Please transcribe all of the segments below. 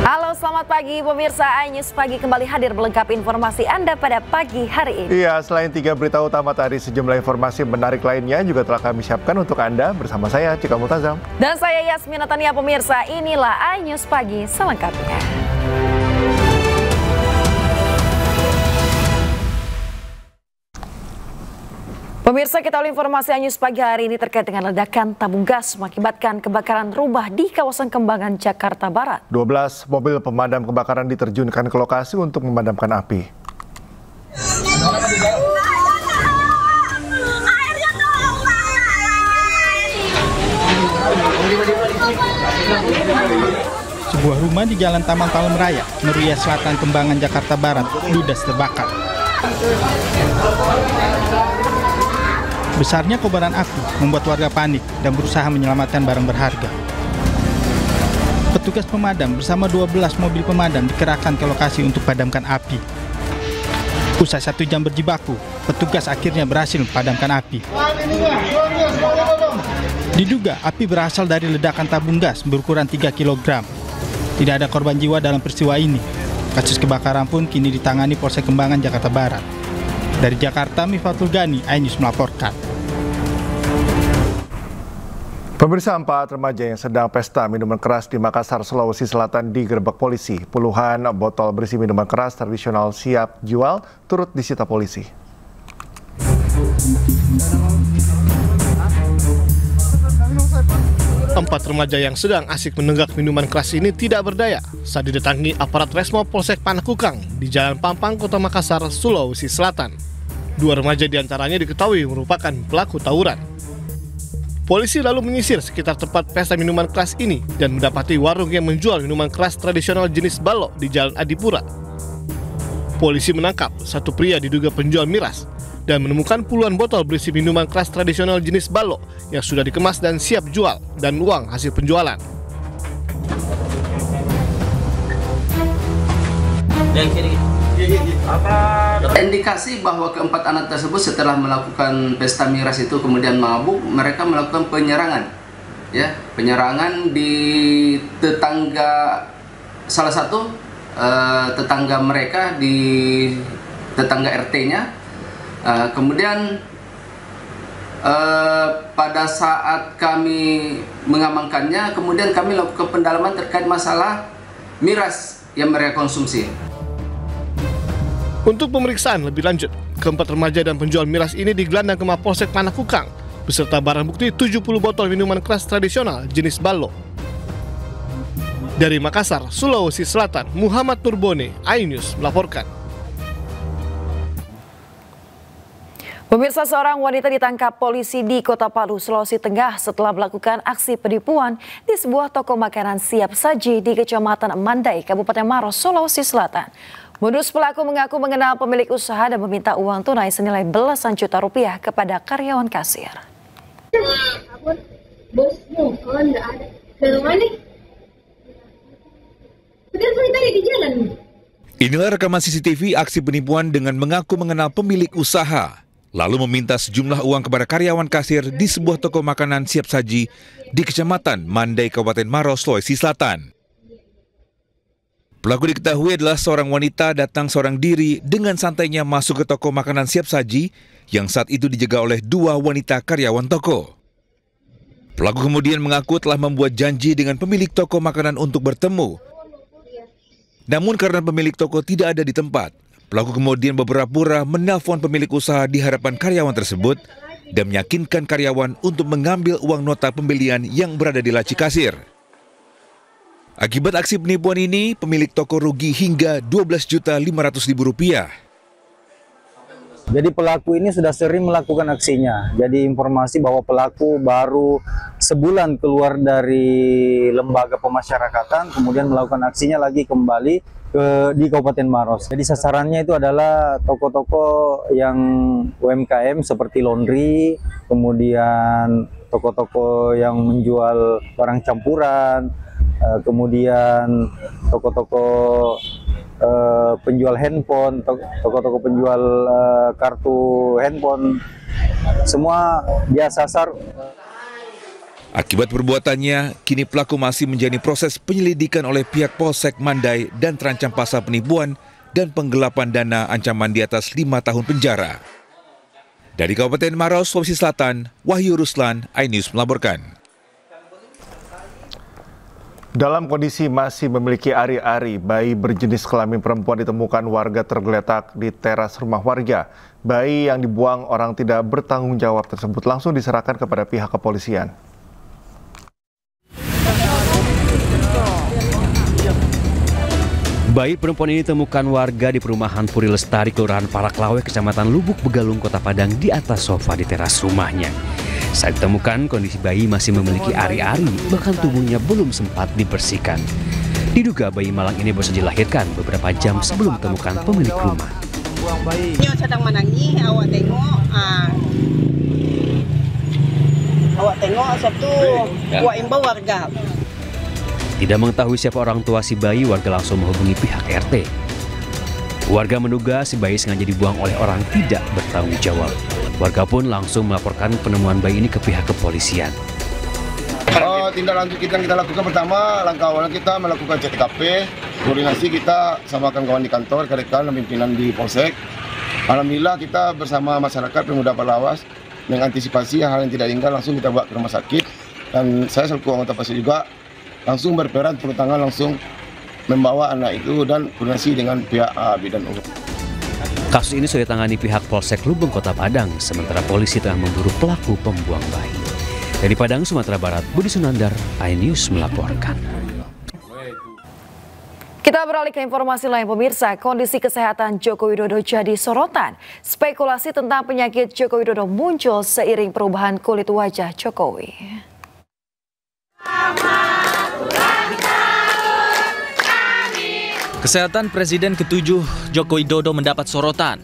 Halo, selamat pagi pemirsa iNews Pagi kembali hadir melengkapi informasi Anda pada pagi hari ini. Iya, selain 3 berita utama tadi, sejumlah informasi menarik lainnya juga telah kami siapkan untuk Anda bersama saya, Cika Multazam. Dan saya Yasmin Natania. Pemirsa, inilah iNews Pagi selengkapnya. Pemirsa, kita awali informasi iNews Pagi hari ini terkait dengan ledakan tabung gas mengakibatkan kebakaran rumah di kawasan Kembangan, Jakarta Barat. 12 mobil pemadam kebakaran diterjunkan ke lokasi untuk memadamkan api. Sebuah rumah di Jalan Taman Palem Raya, Meruya Selatan, Kembangan, Jakarta Barat, ludes terbakar. Besarnya kobaran api membuat warga panik dan berusaha menyelamatkan barang berharga. Petugas pemadam bersama 12 mobil pemadam dikerahkan ke lokasi untuk padamkan api. Usai 1 jam berjibaku, petugas akhirnya berhasil memadamkan api. Diduga api berasal dari ledakan tabung gas berukuran 3 kg. Tidak ada korban jiwa dalam peristiwa ini. Kasus kebakaran pun kini ditangani Polsek Kembangan, Jakarta Barat. Dari Jakarta, Mifatul Gani, iNews melaporkan. Pemirsa, 4 remaja yang sedang pesta minuman keras di Makassar, Sulawesi Selatan digerebek polisi. Puluhan botol berisi minuman keras tradisional siap jual turut disita polisi. Empat remaja yang sedang asik menenggak minuman keras ini tidak berdaya saat didatangi aparat Resmo Polsek Panakukang di Jalan Pampang, Kota Makassar, Sulawesi Selatan. 2 remaja diantaranya diketahui merupakan pelaku tawuran. Polisi lalu menyisir sekitar tempat pesta minuman keras ini dan mendapati warung yang menjual minuman keras tradisional jenis balok di Jalan Adipura. Polisi menangkap 1 pria diduga penjual miras dan menemukan puluhan botol berisi minuman keras tradisional jenis balok yang sudah dikemas dan siap jual dan uang hasil penjualan. Indikasi bahwa keempat anak tersebut setelah melakukan pesta miras itu kemudian mabuk, mereka melakukan penyerangan, penyerangan di tetangga, salah satu tetangga mereka di tetangga RT-nya. Kemudian pada saat kami mengamankannya, kemudian kami lakukan pendalaman terkait masalah miras yang mereka konsumsi. Untuk pemeriksaan lebih lanjut, keempat remaja dan penjual miras ini digelandang ke Mapolsek Panakukang beserta barang bukti 70 botol minuman keras tradisional jenis balok. Dari Makassar, Sulawesi Selatan, Muhammad Turbone, iNews melaporkan. Pemirsa, seorang wanita ditangkap polisi di Kota Palu, Sulawesi Tengah setelah melakukan aksi penipuan di sebuah toko makanan siap saji di Kecamatan Mandai, Kabupaten Maros, Sulawesi Selatan. Modus pelaku mengaku mengenal pemilik usaha dan meminta uang tunai senilai belasan juta rupiah kepada karyawan kasir. Bosmu, kalau nggak ada. Ke mana? Tadi di jalan. Inilah rekaman CCTV aksi penipuan dengan mengaku mengenal pemilik usaha, lalu meminta sejumlah uang kepada karyawan kasir di sebuah toko makanan siap saji di Kecamatan Mandai, Kabupaten Maros, Sulawesi Selatan. Pelaku diketahui adalah seorang wanita datang seorang diri dengan santainya masuk ke toko makanan siap saji yang saat itu dijaga oleh 2 wanita karyawan toko. Pelaku kemudian mengaku telah membuat janji dengan pemilik toko makanan untuk bertemu. Namun karena pemilik toko tidak ada di tempat, pelaku kemudian berpura-pura menelpon pemilik usaha di hadapan karyawan tersebut dan meyakinkan karyawan untuk mengambil uang nota pembelian yang berada di laci kasir. Akibat aksi penipuan ini, pemilik toko rugi hingga Rp12.500.000. Jadi pelaku ini sudah sering melakukan aksinya. Jadi informasi bahwa pelaku baru sebulan keluar dari lembaga pemasyarakatan, kemudian melakukan aksinya lagi kembali di Kabupaten Maros. Jadi sasarannya itu adalah toko-toko yang UMKM seperti laundry, kemudian toko-toko yang menjual barang campuran, kemudian toko-toko penjual handphone, toko-toko penjual kartu handphone, semua dia sasar. Akibat perbuatannya, kini pelaku masih menjalani proses penyelidikan oleh pihak Polsek Mandai dan terancam pasal penipuan dan penggelapan dana ancaman di atas 5 tahun penjara. Dari Kabupaten Maros, Sulawesi Selatan, Wahyu Ruslan, iNews melaporkan. Dalam kondisi masih memiliki ari-ari, bayi berjenis kelamin perempuan ditemukan warga tergeletak di teras rumah warga. Bayi yang dibuang orang tidak bertanggung jawab tersebut langsung diserahkan kepada pihak kepolisian. Bayi perempuan ini ditemukan warga di perumahan Puri Lestari, Kelurahan Paraklawe, Kecamatan Lubuk Begalung, Kota Padang di atas sofa di teras rumahnya. Saat ditemukan, kondisi bayi masih memiliki ari-ari, bahkan tubuhnya belum sempat dibersihkan. Diduga bayi malang ini baru saja dilahirkan beberapa jam sebelum ditemukan pemilik rumah. Nyo sedang menangis, awak tengok. Awak tengok satu, awak imbau warga. Tidak mengetahui siapa orang tua si bayi, warga langsung menghubungi pihak RT. Warga menduga si bayi sengaja dibuang oleh orang tidak bertanggung jawab. Warga pun langsung melaporkan penemuan bayi ini ke pihak kepolisian. Tindak lanjut yang kita lakukan pertama, langkah awal kita melakukan cek TKP, koordinasi kita sama kawan-kawan di kantor, rekan dan pimpinan di Polsek. Alhamdulillah kita bersama masyarakat pemuda Palawas mengantisipasi hal yang tidak diinginkan, langsung kita bawa ke rumah sakit. Dan saya selaku anggota Polsek juga langsung berperan turun tangan, langsung membawa anak itu dan koordinasi dengan pihak AB dan U. Kasus ini sudah ditangani pihak Polsek Lubeng, Kota Padang, sementara polisi tengah memburu pelaku pembuang bayi. Dari Padang, Sumatera Barat, Budi Sunandar, iNews melaporkan. Kita beralih ke informasi lain, pemirsa. Kondisi kesehatan Joko Widodo jadi sorotan. Spekulasi tentang penyakit Joko Widodo muncul seiring perubahan kulit wajah Jokowi. Kesehatan Presiden ke-7 Joko Widodo mendapat sorotan.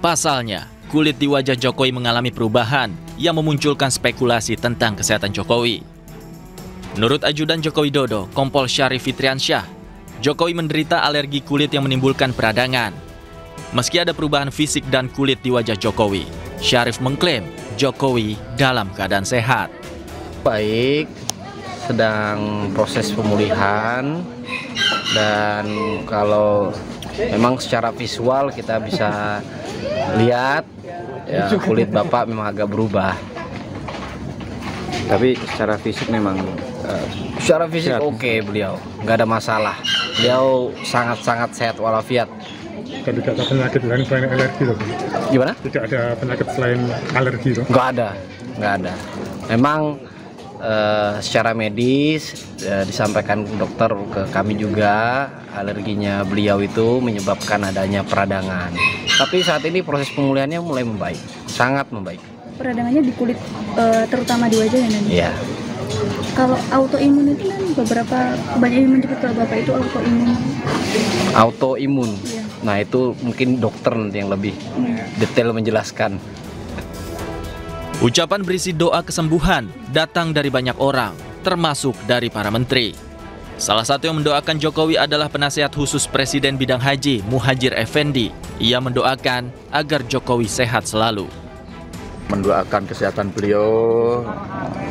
Pasalnya, kulit di wajah Jokowi mengalami perubahan yang memunculkan spekulasi tentang kesehatan Jokowi. Menurut ajudan Joko Widodo, Kompol Syarif Fitriansyah, Jokowi menderita alergi kulit yang menimbulkan peradangan. Meski ada perubahan fisik dan kulit di wajah Jokowi, Syarif mengklaim Jokowi dalam keadaan sehat. Baik, sedang proses pemulihan. Dan kalau memang secara visual kita bisa lihat ya, kulit Bapak memang agak berubah. Tapi secara fisik memang secara fisik oke, beliau nggak ada masalah. Beliau sangat-sangat sehat walafiat. Tidak ada penyakit lain selain alergi loh. Gimana? Tidak ada penyakit selain alergi loh. Nggak ada. Memang secara medis disampaikan dokter ke kami juga, alerginya beliau itu menyebabkan adanya peradangan. Tapi saat ini proses pemulihannya mulai membaik, sangat membaik. Peradangannya di kulit, terutama di wajah ya nanti? Iya. Kalau autoimun itu kan beberapa banyak yang menyebut kalau Bapak itu autoimun. Autoimun. Iya. Nah itu mungkin dokter nanti yang lebih detail menjelaskan. Ucapan berisi doa kesembuhan datang dari banyak orang, termasuk dari para menteri. Salah satu yang mendoakan Jokowi adalah penasihat khusus Presiden bidang haji, Muhajir Effendi. Ia mendoakan agar Jokowi sehat selalu. Mendoakan kesehatan beliau,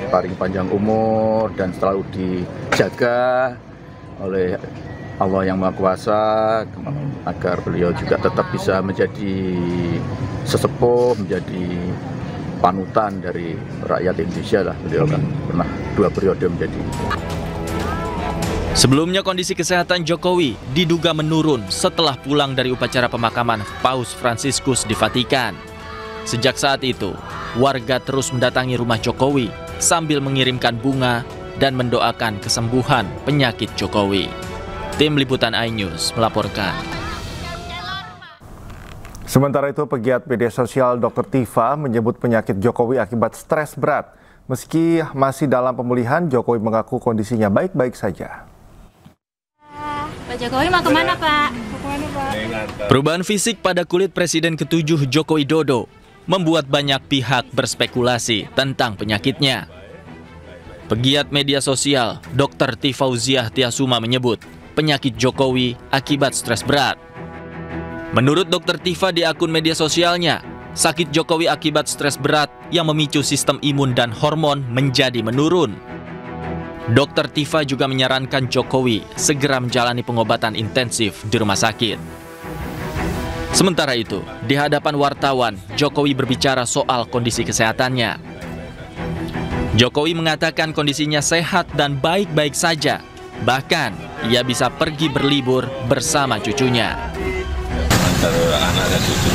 paling panjang umur dan selalu dijaga oleh Allah yang Maha Kuasa, agar beliau juga tetap bisa menjadi sesepuh, menjadi panutan dari rakyat Indonesia lah. Beliau kan pernah 2 periode menjadi. Sebelumnya kondisi kesehatan Jokowi diduga menurun setelah pulang dari upacara pemakaman Paus Fransiskus di Vatikan. Sejak saat itu, warga terus mendatangi rumah Jokowi sambil mengirimkan bunga dan mendoakan kesembuhan penyakit Jokowi. Tim Liputan iNews melaporkan. Sementara itu, pegiat media sosial Dr. Tifa menyebut penyakit Jokowi akibat stres berat. Meski masih dalam pemulihan, Jokowi mengaku kondisinya baik-baik saja. Pak Jokowi mau kemana, Pak? Perubahan fisik pada kulit Presiden ke-7 Joko Widodo membuat banyak pihak berspekulasi tentang penyakitnya. Pegiat media sosial Dr. Tifauziah Tiasuma menyebut penyakit Jokowi akibat stres berat. Menurut Dr. Tifa di akun media sosialnya, sakit Jokowi akibat stres berat yang memicu sistem imun dan hormon menjadi menurun. Dr. Tifa juga menyarankan Jokowi segera menjalani pengobatan intensif di rumah sakit. Sementara itu, di hadapan wartawan, Jokowi berbicara soal kondisi kesehatannya. Jokowi mengatakan kondisinya sehat dan baik-baik saja. Bahkan, ia bisa pergi berlibur bersama cucunya. Antara anak dan cucu.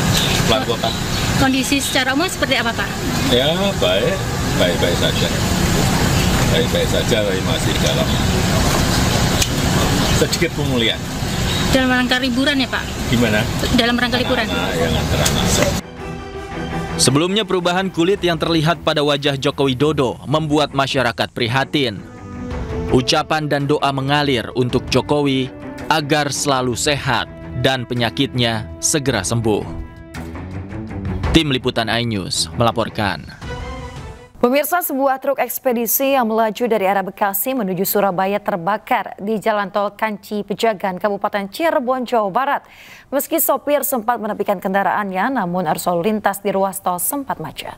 Kondisi secara umum seperti apa, Pak? Ya, baik-baik saja. Baik-baik saja, tapi masih dalam sedikit pemulihan. Dalam rangka liburan ya, Pak? Gimana? Dalam rangka liburan. Sebelumnya perubahan kulit yang terlihat pada wajah Joko Widodo membuat masyarakat prihatin. Ucapan dan doa mengalir untuk Jokowi agar selalu sehat dan penyakitnya segera sembuh. Tim Liputan iNews melaporkan. Pemirsa, sebuah truk ekspedisi yang melaju dari arah Bekasi menuju Surabaya terbakar di Jalan Tol Kanci Pejagan, Kabupaten Cirebon, Jawa Barat. Meski sopir sempat menepikan kendaraannya, namun arus lalu lintas di ruas tol sempat macet.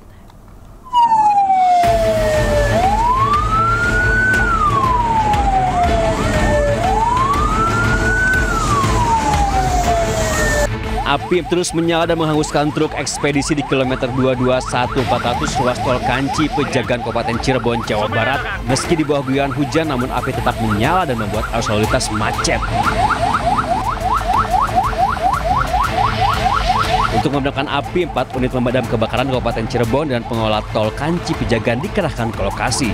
Api terus menyala dan menghanguskan truk ekspedisi di kilometer 221/400 ruas tol Kanci Pejagan, Kabupaten Cirebon, Jawa Barat. Meski di bawah guyuran hujan, namun api tetap menyala dan membuat arus lalu lintas macet. Untuk memadamkan api, 4 unit pemadam kebakaran Kabupaten Cirebon dan pengelola tol Kanci Pejagan dikerahkan ke lokasi.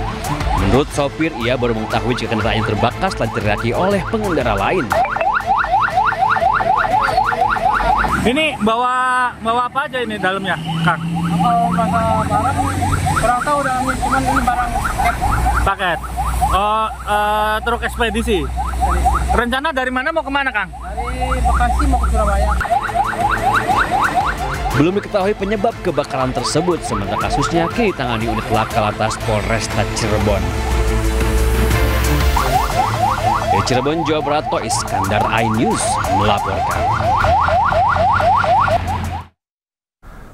Menurut sopir, ia baru mengetahui jika kendaraan yang terbakar setelah diteriaki oleh pengendara lain. Ini bawa apa aja ini dalamnya, Kang? Bawa barang, kurang tahu dalamnya, cuman ini barang paket. Truk ekspedisi. Rencana dari mana mau kemana, Kang? Dari Bekasi mau ke Surabaya. Belum diketahui penyebab kebakaran tersebut, sementara kasusnya kini ditangani unit laka lantas Polresta Cirebon. Dari Cirebon, Jawa Barat, Iskandar, iNews melaporkan.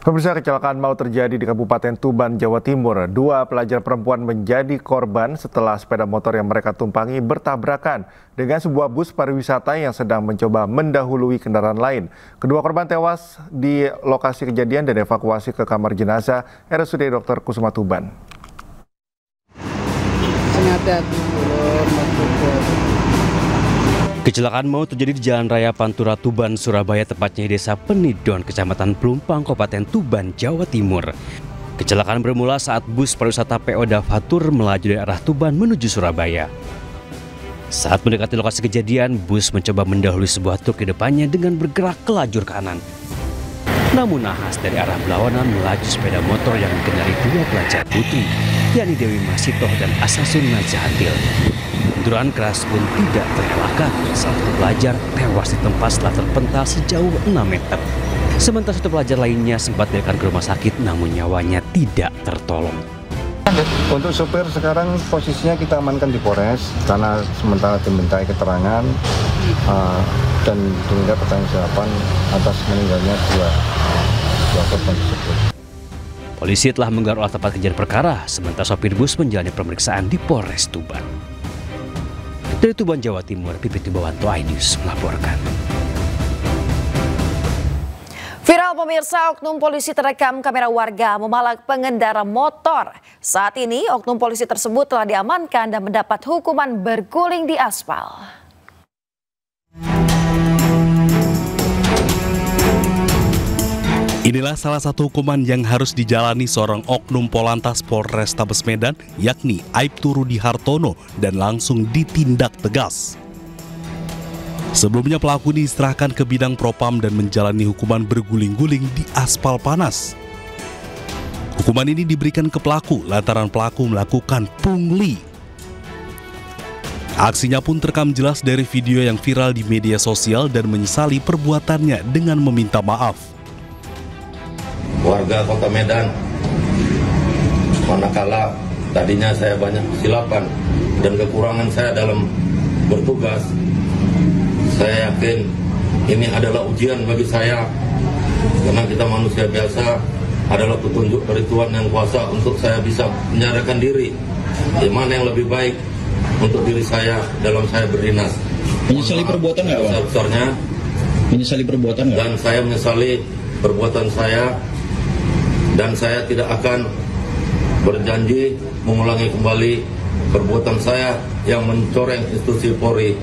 Pemirsa, kecelakaan maut terjadi di Kabupaten Tuban, Jawa Timur. 2 pelajar perempuan menjadi korban setelah sepeda motor yang mereka tumpangi bertabrakan dengan sebuah bus pariwisata yang sedang mencoba mendahului kendaraan lain. Kedua korban tewas di lokasi kejadian dan evakuasi ke kamar jenazah RSUD Dr. Kusuma Tuban. Kecelakaan maut terjadi di Jalan Raya Pantura Tuban, Surabaya, tepatnya di Desa Penidon, Kecamatan Pelumpang, Kabupaten Tuban, Jawa Timur. Kecelakaan bermula saat bus pariwisata PO Davatur melaju dari arah Tuban menuju Surabaya. Saat mendekati lokasi kejadian, bus mencoba mendahului sebuah truk di depannya dengan bergerak ke lajur kanan. Namun nahas dari arah berlawanan melaju sepeda motor yang dikendarai 2 pelajar putri, yakni Dewi Masitoh dan Asasun Nazahatil. Benturan keras pun tidak terelakkan. Salah satu pelajar tewas di tempat setelah terpental sejauh 6 meter. Sementara 1 pelajar lainnya sempat dilarikan ke rumah sakit, namun nyawanya tidak tertolong. Untuk supir sekarang posisinya kita amankan di Polres karena sementara dimintai keterangan dan diminta pertanggungjawaban atas meninggalnya dua korban tersebut. Polisi telah menggelar olah tempat kejadian perkara, sementara sopir bus menjalani pemeriksaan di Polres Tuban. Dari Tuban, Jawa Timur, Pipit Tibawanto, iNews melaporkan. Viral pemirsa, oknum polisi terekam kamera warga memalak pengendara motor. Saat ini, oknum polisi tersebut telah diamankan dan mendapat hukuman berguling di aspal. Inilah salah satu hukuman yang harus dijalani seorang oknum Polantas Polrestabes Medan, yakni Aibtu Rudi Hartono, dan langsung ditindak tegas. Sebelumnya pelaku diserahkan ke bidang propam dan menjalani hukuman berguling-guling di aspal panas. Hukuman ini diberikan ke pelaku lantaran pelaku melakukan pungli. Aksinya pun terekam jelas dari video yang viral di media sosial dan menyesali perbuatannya dengan meminta maaf. Warga Kota Medan, manakala tadinya saya banyak kesilapan dan kekurangan saya dalam bertugas, saya yakin ini adalah ujian bagi saya karena kita manusia biasa adalah petunjuk dari Tuhan Yang Kuasa untuk saya bisa menyadarkan diri di mana yang lebih baik untuk diri saya dalam saya berdinas. Menyesali perbuatan nggak, Pak? Besar-besarnya. Menyesali perbuatan nggak? Dan saya menyesali perbuatan saya, dan saya tidak akan berjanji mengulangi kembali perbuatan saya yang mencoreng institusi Polri.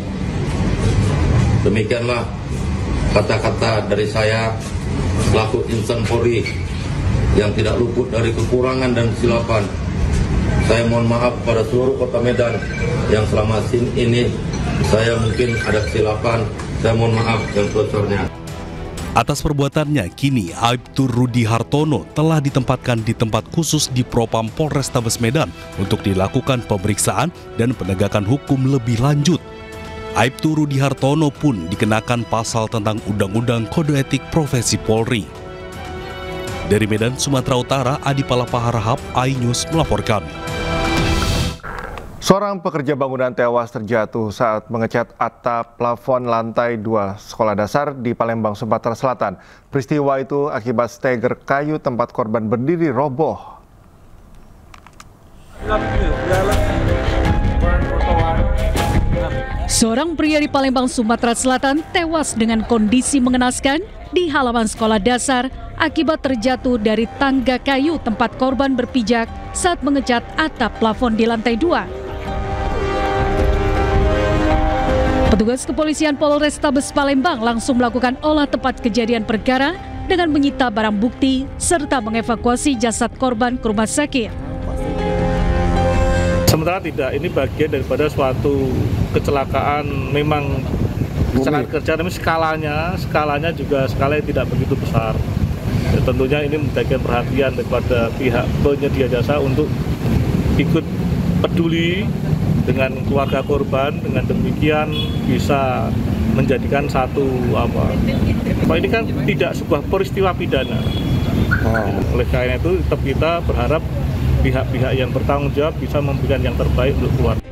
Demikianlah kata-kata dari saya selaku insan Polri yang tidak luput dari kekurangan dan kesilapan. Saya mohon maaf pada seluruh Kota Medan yang selama ini saya mungkin ada kesilapan. Saya mohon maaf yang sebesarnya. Atas perbuatannya, kini Aibtu Rudi Hartono telah ditempatkan di tempat khusus di Propam Polrestabes Medan untuk dilakukan pemeriksaan dan penegakan hukum lebih lanjut. Aibtu Rudi Hartono pun dikenakan pasal tentang Undang-Undang Kode Etik Profesi Polri. Dari Medan, Sumatera Utara, Adi Palapa Harahap, iNews melaporkan. Seorang pekerja bangunan tewas terjatuh saat mengecat atap plafon lantai 2 sekolah dasar di Palembang, Sumatera Selatan. Peristiwa itu akibat steger kayu tempat korban berdiri roboh. Seorang pria di Palembang, Sumatera Selatan tewas dengan kondisi mengenaskan di halaman sekolah dasar akibat terjatuh dari tangga kayu tempat korban berpijak saat mengecat atap plafon di lantai 2. Petugas kepolisian Polrestabes Palembang langsung melakukan olah tempat kejadian perkara dengan menyita barang bukti serta mengevakuasi jasad korban ke rumah sakit. Sementara tidak, ini bagian daripada suatu kecelakaan, memang kecelakaan kerja, tapi skalanya juga skala yang tidak begitu besar. Ya, tentunya ini menjadikan perhatian daripada pihak penyedia jasa untuk ikut peduli dengan keluarga korban, dengan demikian bisa menjadikan satu ini kan tidak sebuah peristiwa pidana. Oleh karena itu tetap kita berharap pihak-pihak yang bertanggung jawab bisa memberikan yang terbaik untuk keluarga.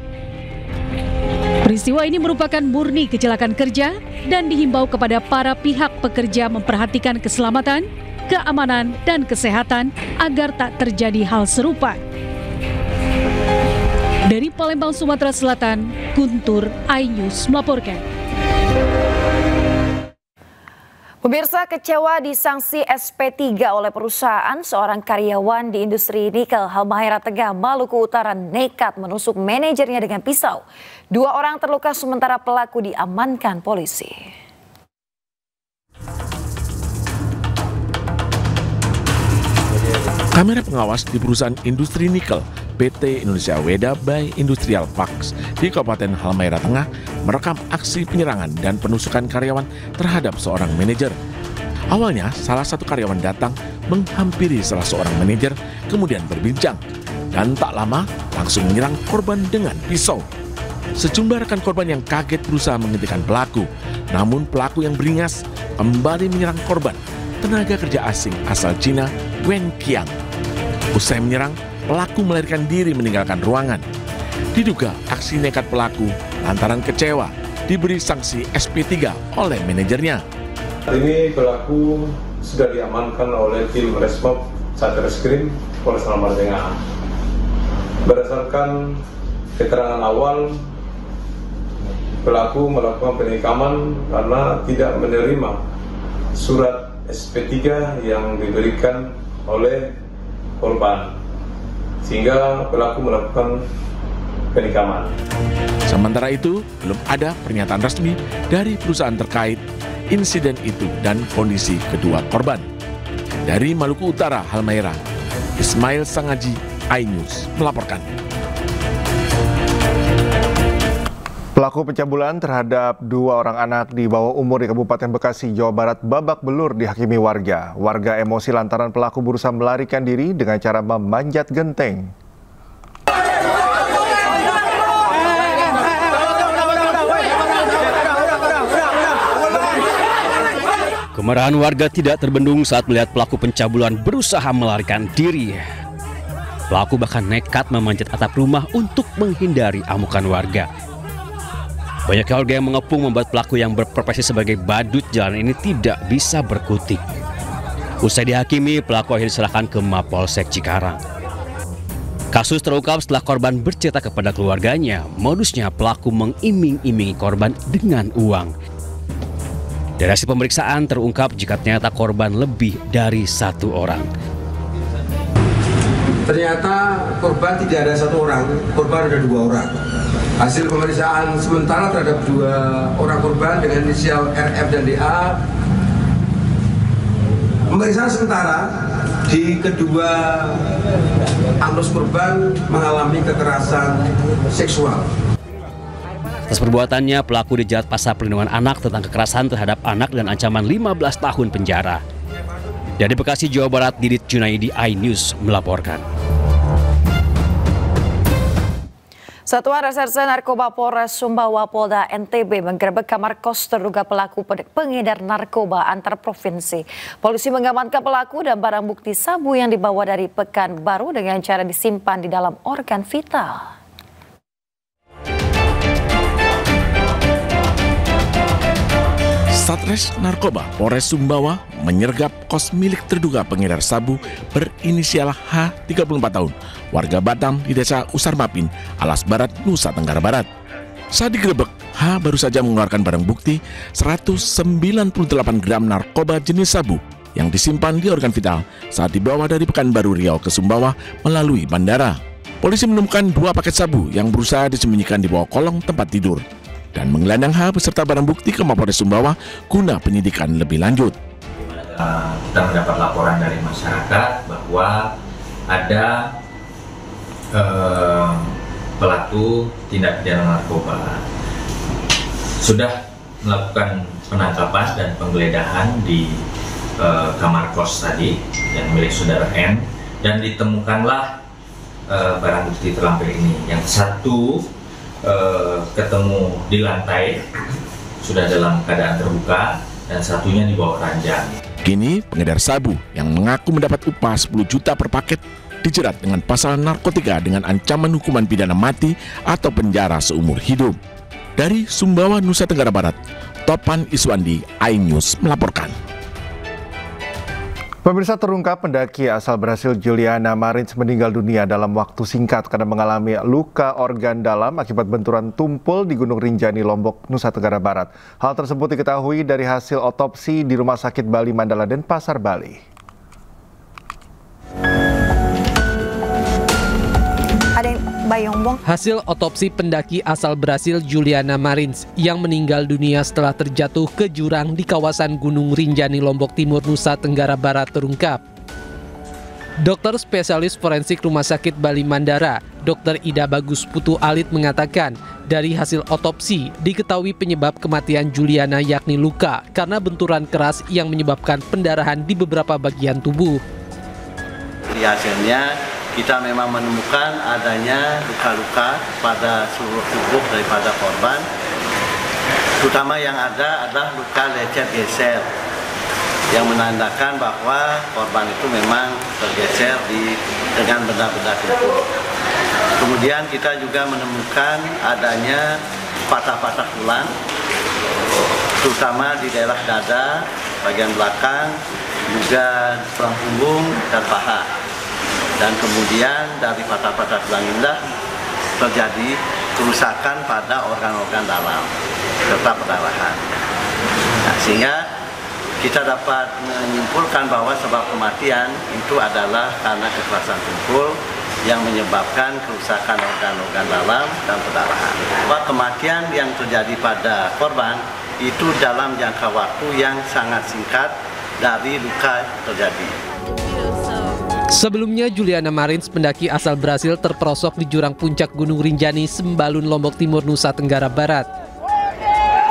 Peristiwa ini merupakan murni kecelakaan kerja dan dihimbau kepada para pihak pekerja memperhatikan keselamatan, keamanan, dan kesehatan agar tak terjadi hal serupa. Dari Palembang, Sumatera Selatan, Guntur, iNews melaporkan. Pemirsa, kecewa disanksi SP3 oleh perusahaan, seorang karyawan di industri nikel Halmahera Tengah, Maluku Utara nekat menusuk manajernya dengan pisau. 2 orang terluka sementara pelaku diamankan polisi. Kamera pengawas di perusahaan industri nikel PT Indonesia Weda by Industrial Parks di Kabupaten Halmahera Tengah merekam aksi penyerangan dan penusukan karyawan terhadap seorang manajer. Awalnya, salah satu karyawan datang menghampiri salah seorang manajer, kemudian berbincang, dan tak lama langsung menyerang korban dengan pisau. Sejumlah rekan korban yang kaget berusaha menghentikan pelaku, namun pelaku yang beringas kembali menyerang korban, tenaga kerja asing asal Cina, Wen Qiang. Usai menyerang, pelaku melarikan diri meninggalkan ruangan. Diduga aksi nekat pelaku lantaran kecewa diberi sanksi SP3 oleh manajernya. Ini pelaku sudah diamankan oleh tim Resmob Satreskrim Polres Halmahera Tengah. Berdasarkan keterangan awal, pelaku melakukan penikaman karena tidak menerima surat SP3 yang diberikan oleh korban, sehingga pelaku melakukan penikaman. Sementara itu, belum ada pernyataan resmi dari perusahaan terkait insiden itu dan kondisi kedua korban. Dari Maluku Utara, Halmahera, Ismail Sangaji, iNews melaporkan. Pelaku pencabulan terhadap 2 orang anak di bawah umur di Kabupaten Bekasi, Jawa Barat babak belur dihakimi warga. Warga emosi lantaran pelaku berusaha melarikan diri dengan cara memanjat genteng. Kemarahan warga tidak terbendung saat melihat pelaku pencabulan berusaha melarikan diri. Pelaku bahkan nekat memanjat atap rumah untuk menghindari amukan warga. Banyak warga yang mengepung membuat pelaku yang berprofesi sebagai badut jalan ini tidak bisa berkutik. Usai dihakimi, pelaku akhirnya diserahkan ke Mapolsek Cikarang. Kasus terungkap setelah korban bercerita kepada keluarganya. Modusnya pelaku mengiming-imingi korban dengan uang. Dari hasil pemeriksaan terungkap jika ternyata korban lebih dari satu orang. Ternyata korban tidak ada satu orang, korban ada 2 orang. Hasil pemeriksaan sementara terhadap 2 orang korban dengan inisial RF dan DA. Pemeriksaan sementara di kedua anggota korban mengalami kekerasan seksual. Atas perbuatannya, pelaku dijerat pasal perlindungan anak tentang kekerasan terhadap anak dan ancaman 15 tahun penjara. Dari Bekasi, Jawa Barat, Didit Junaidi, iNews melaporkan. Satuan Reserse Narkoba Polres Sumbawa Polda NTB menggerebek kamar kos terduga pelaku pengedar narkoba antar provinsi. Polisi mengamankan pelaku dan barang bukti sabu yang dibawa dari Pekanbaru dengan cara disimpan di dalam organ vital. Satres Narkoba Polres Sumbawa menyergap kos milik terduga pengedar sabu berinisial H, 34 tahun, warga Batam di Desa Usarmapin, Alas Barat, Nusa Tenggara Barat. Saat digerebek, H baru saja mengeluarkan barang bukti 198 gram narkoba jenis sabu yang disimpan di organ vital saat dibawa dari Pekanbaru Riau ke Sumbawa melalui bandara. Polisi menemukan 2 paket sabu yang berusaha disembunyikan di bawah kolong tempat tidur dan menggelandang H beserta barang bukti ke Mapolres Sumbawa guna penyidikan lebih lanjut. Kita mendapat laporan dari masyarakat bahwa ada pelaku tindak pidana narkoba sudah melakukan penangkapan dan penggeledahan di kamar kos tadi yang milik saudara N, dan ditemukanlah barang bukti terlampir ini. Yang satu ketemu di lantai sudah dalam keadaan terbuka dan satunya di bawah ranjang. Kini pengedar sabu yang mengaku mendapat upah 10 juta per paket dijerat dengan pasal narkotika dengan ancaman hukuman pidana mati atau penjara seumur hidup. Dari Sumbawa, Nusa Tenggara Barat, Topan Iswandi, iNews melaporkan. Pemirsa, terungkap pendaki asal Brasil Juliana Marins meninggal dunia dalam waktu singkat karena mengalami luka organ dalam akibat benturan tumpul di Gunung Rinjani, Lombok, Nusa Tenggara Barat. Hal tersebut diketahui dari hasil otopsi di Rumah Sakit Bali Mandala Denpasar, Bali. Hasil otopsi pendaki asal Brasil Juliana Marins yang meninggal dunia setelah terjatuh ke jurang di kawasan Gunung Rinjani, Lombok Timur, Nusa Tenggara Barat terungkap. Dokter spesialis forensik Rumah Sakit Bali Mandara, Dr. Ida Bagus Putu Alit mengatakan, dari hasil otopsi diketahui penyebab kematian Juliana yakni luka karena benturan keras yang menyebabkan pendarahan di beberapa bagian tubuh. Di hasilnya kita memang menemukan adanya luka-luka pada seluruh tubuh daripada korban, terutama yang ada adalah luka lecet geser yang menandakan bahwa korban itu memang tergeser dengan benda-benda tubuh. Kemudian kita juga menemukan adanya patah-patah tulang, terutama di daerah dada, bagian belakang, juga tulang punggung dan paha. Dan kemudian dari patah-patah tulang inilah terjadi kerusakan pada organ-organ dalam serta perdarahan. Nah, sehingga kita dapat menyimpulkan bahwa sebab kematian itu adalah karena kekerasan tumpul yang menyebabkan kerusakan organ-organ dalam dan perdarahan. Bahwa kematian yang terjadi pada korban itu dalam jangka waktu yang sangat singkat dari luka terjadi. Sebelumnya, Juliana Marins, pendaki asal Brasil, terperosok di jurang puncak Gunung Rinjani, Sembalun, Lombok Timur, Nusa Tenggara Barat.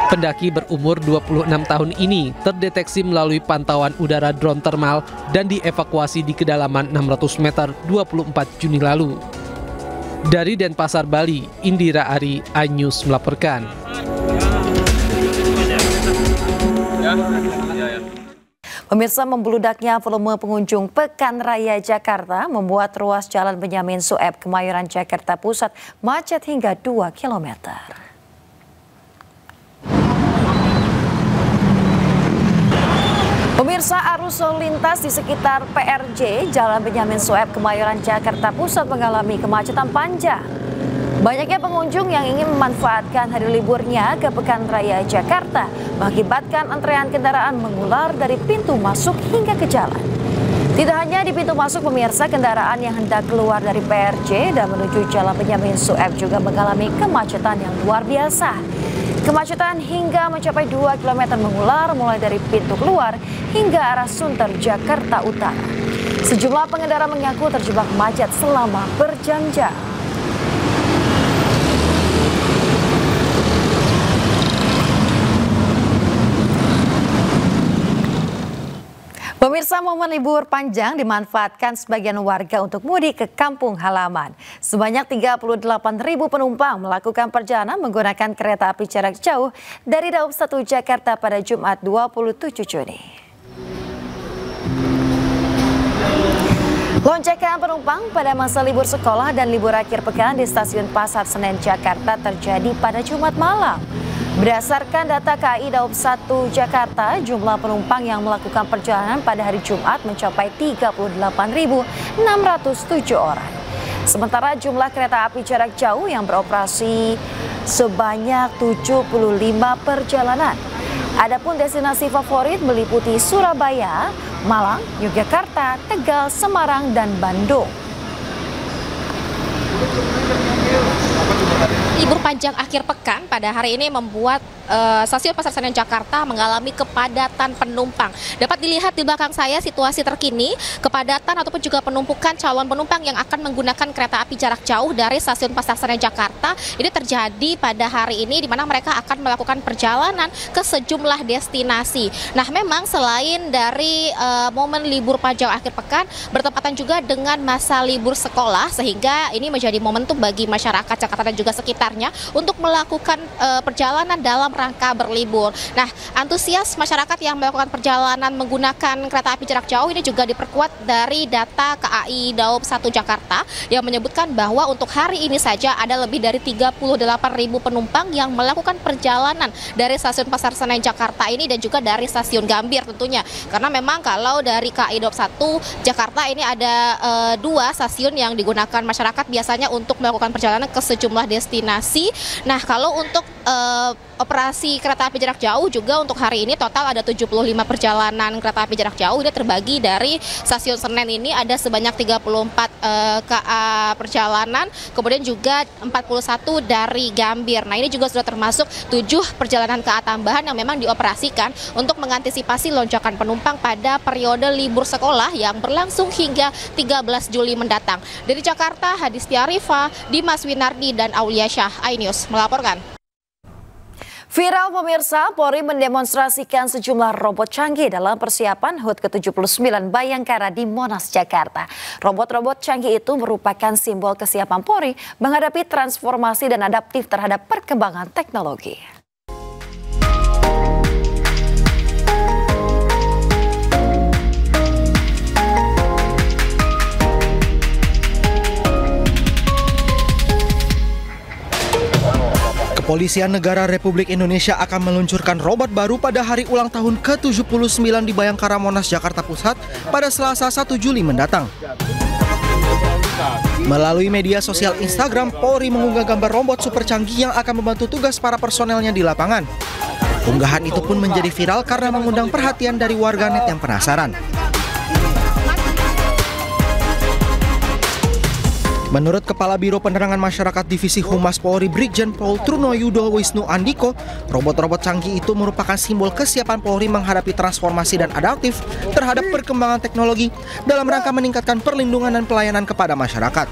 Pendaki berumur 26 tahun ini terdeteksi melalui pantauan udara drone thermal dan dievakuasi di kedalaman 600 meter 24 Juni lalu. Dari Denpasar, Bali, Indira Ari, iNews melaporkan. Pemirsa, membeludaknya volume pengunjung Pekan Raya Jakarta membuat ruas Jalan Benyamin Sueb, Kemayoran, Jakarta Pusat macet hingga 2 km. Pemirsa, arus Arus lalu lintas di sekitar PRJ, Jalan Benyamin Sueb, Kemayoran, Jakarta Pusat mengalami kemacetan panjang. Banyaknya pengunjung yang ingin memanfaatkan hari liburnya ke Pekan Raya Jakarta mengakibatkan antrean kendaraan mengular dari pintu masuk hingga ke jalan. Tidak hanya di pintu masuk, pemirsa, kendaraan yang hendak keluar dari PRJ dan menuju Jalan Benyamin Sueb juga mengalami kemacetan yang luar biasa. Kemacetan hingga mencapai 2 km mengular mulai dari pintu keluar hingga arah Sunter, Jakarta Utara. Sejumlah pengendara mengaku terjebak macet selama berjam-jam. Pemirsa, momen libur panjang dimanfaatkan sebagian warga untuk mudik ke kampung halaman. Sebanyak 38.000 penumpang melakukan perjalanan menggunakan kereta api jarak jauh dari Daup 1 Jakarta pada Jumat 27 Juni. Lonjakan penumpang pada masa libur sekolah dan libur akhir pekan di Stasiun Pasar Senen Jakarta terjadi pada Jumat malam. Berdasarkan data KAI Daup 1 Jakarta, jumlah penumpang yang melakukan perjalanan pada hari Jumat mencapai 38.607 orang. Sementara jumlah kereta api jarak jauh yang beroperasi sebanyak 75 perjalanan. Adapun destinasi favorit meliputi Surabaya, Malang, Yogyakarta, Tegal, Semarang, dan Bandung. Libur panjang akhir pekan pada hari ini membuat Stasiun Pasar Senen Jakarta mengalami kepadatan penumpang. Dapat dilihat di belakang saya situasi terkini, kepadatan ataupun juga penumpukan calon penumpang yang akan menggunakan kereta api jarak jauh dari Stasiun Pasar Senen Jakarta. Ini terjadi pada hari ini di mana mereka akan melakukan perjalanan ke sejumlah destinasi. Nah, memang selain dari momen libur panjang akhir pekan, bertepatan juga dengan masa libur sekolah, sehingga ini menjadi momentum bagi masyarakat Jakarta dan juga sekitarnya untuk melakukan perjalanan dalam rangka berlibur. Nah, antusias masyarakat yang melakukan perjalanan menggunakan kereta api jarak jauh ini juga diperkuat dari data KAI Daup 1 Jakarta yang menyebutkan bahwa untuk hari ini saja ada lebih dari 38.000 penumpang yang melakukan perjalanan dari Stasiun Pasar Senen Jakarta ini dan juga dari Stasiun Gambir tentunya. Karena memang kalau dari KAI Daup 1 Jakarta ini ada 2 stasiun yang digunakan masyarakat biasanya untuk melakukan perjalanan ke sejumlah destinasi. Nah, kalau untuk operasi kereta api jarak jauh juga untuk hari ini total ada 75 perjalanan kereta api jarak jauh. Ini terbagi dari Stasiun Senen ini ada sebanyak 34 KA perjalanan, kemudian juga 41 dari Gambir. Nah, ini juga sudah termasuk 7 perjalanan KA tambahan yang memang dioperasikan untuk mengantisipasi lonjakan penumpang pada periode libur sekolah yang berlangsung hingga 13 Juli mendatang. Dari Jakarta, Hadisti Arifa, Dimas Winardi, dan Aulia Syah, iNews melaporkan. Viral, pemirsa, Polri mendemonstrasikan sejumlah robot canggih dalam persiapan HUT ke-79 Bayangkara di Monas, Jakarta. Robot-robot canggih itu merupakan simbol kesiapan Polri menghadapi transformasi dan adaptif terhadap perkembangan teknologi. Kepolisian Negara Republik Indonesia akan meluncurkan robot baru pada hari ulang tahun ke-79 di Bayangkara Monas, Jakarta Pusat pada Selasa 1 Juli mendatang. Melalui media sosial Instagram, Polri mengunggah gambar robot super canggih yang akan membantu tugas para personelnya di lapangan. Unggahan itu pun menjadi viral karena mengundang perhatian dari warganet yang penasaran. Menurut Kepala Biro Penerangan Masyarakat Divisi Humas Polri Brigjen Pol Trunoyudo Wisnu Andiko, robot-robot canggih itu merupakan simbol kesiapan Polri menghadapi transformasi dan adaptif terhadap perkembangan teknologi dalam rangka meningkatkan perlindungan dan pelayanan kepada masyarakat.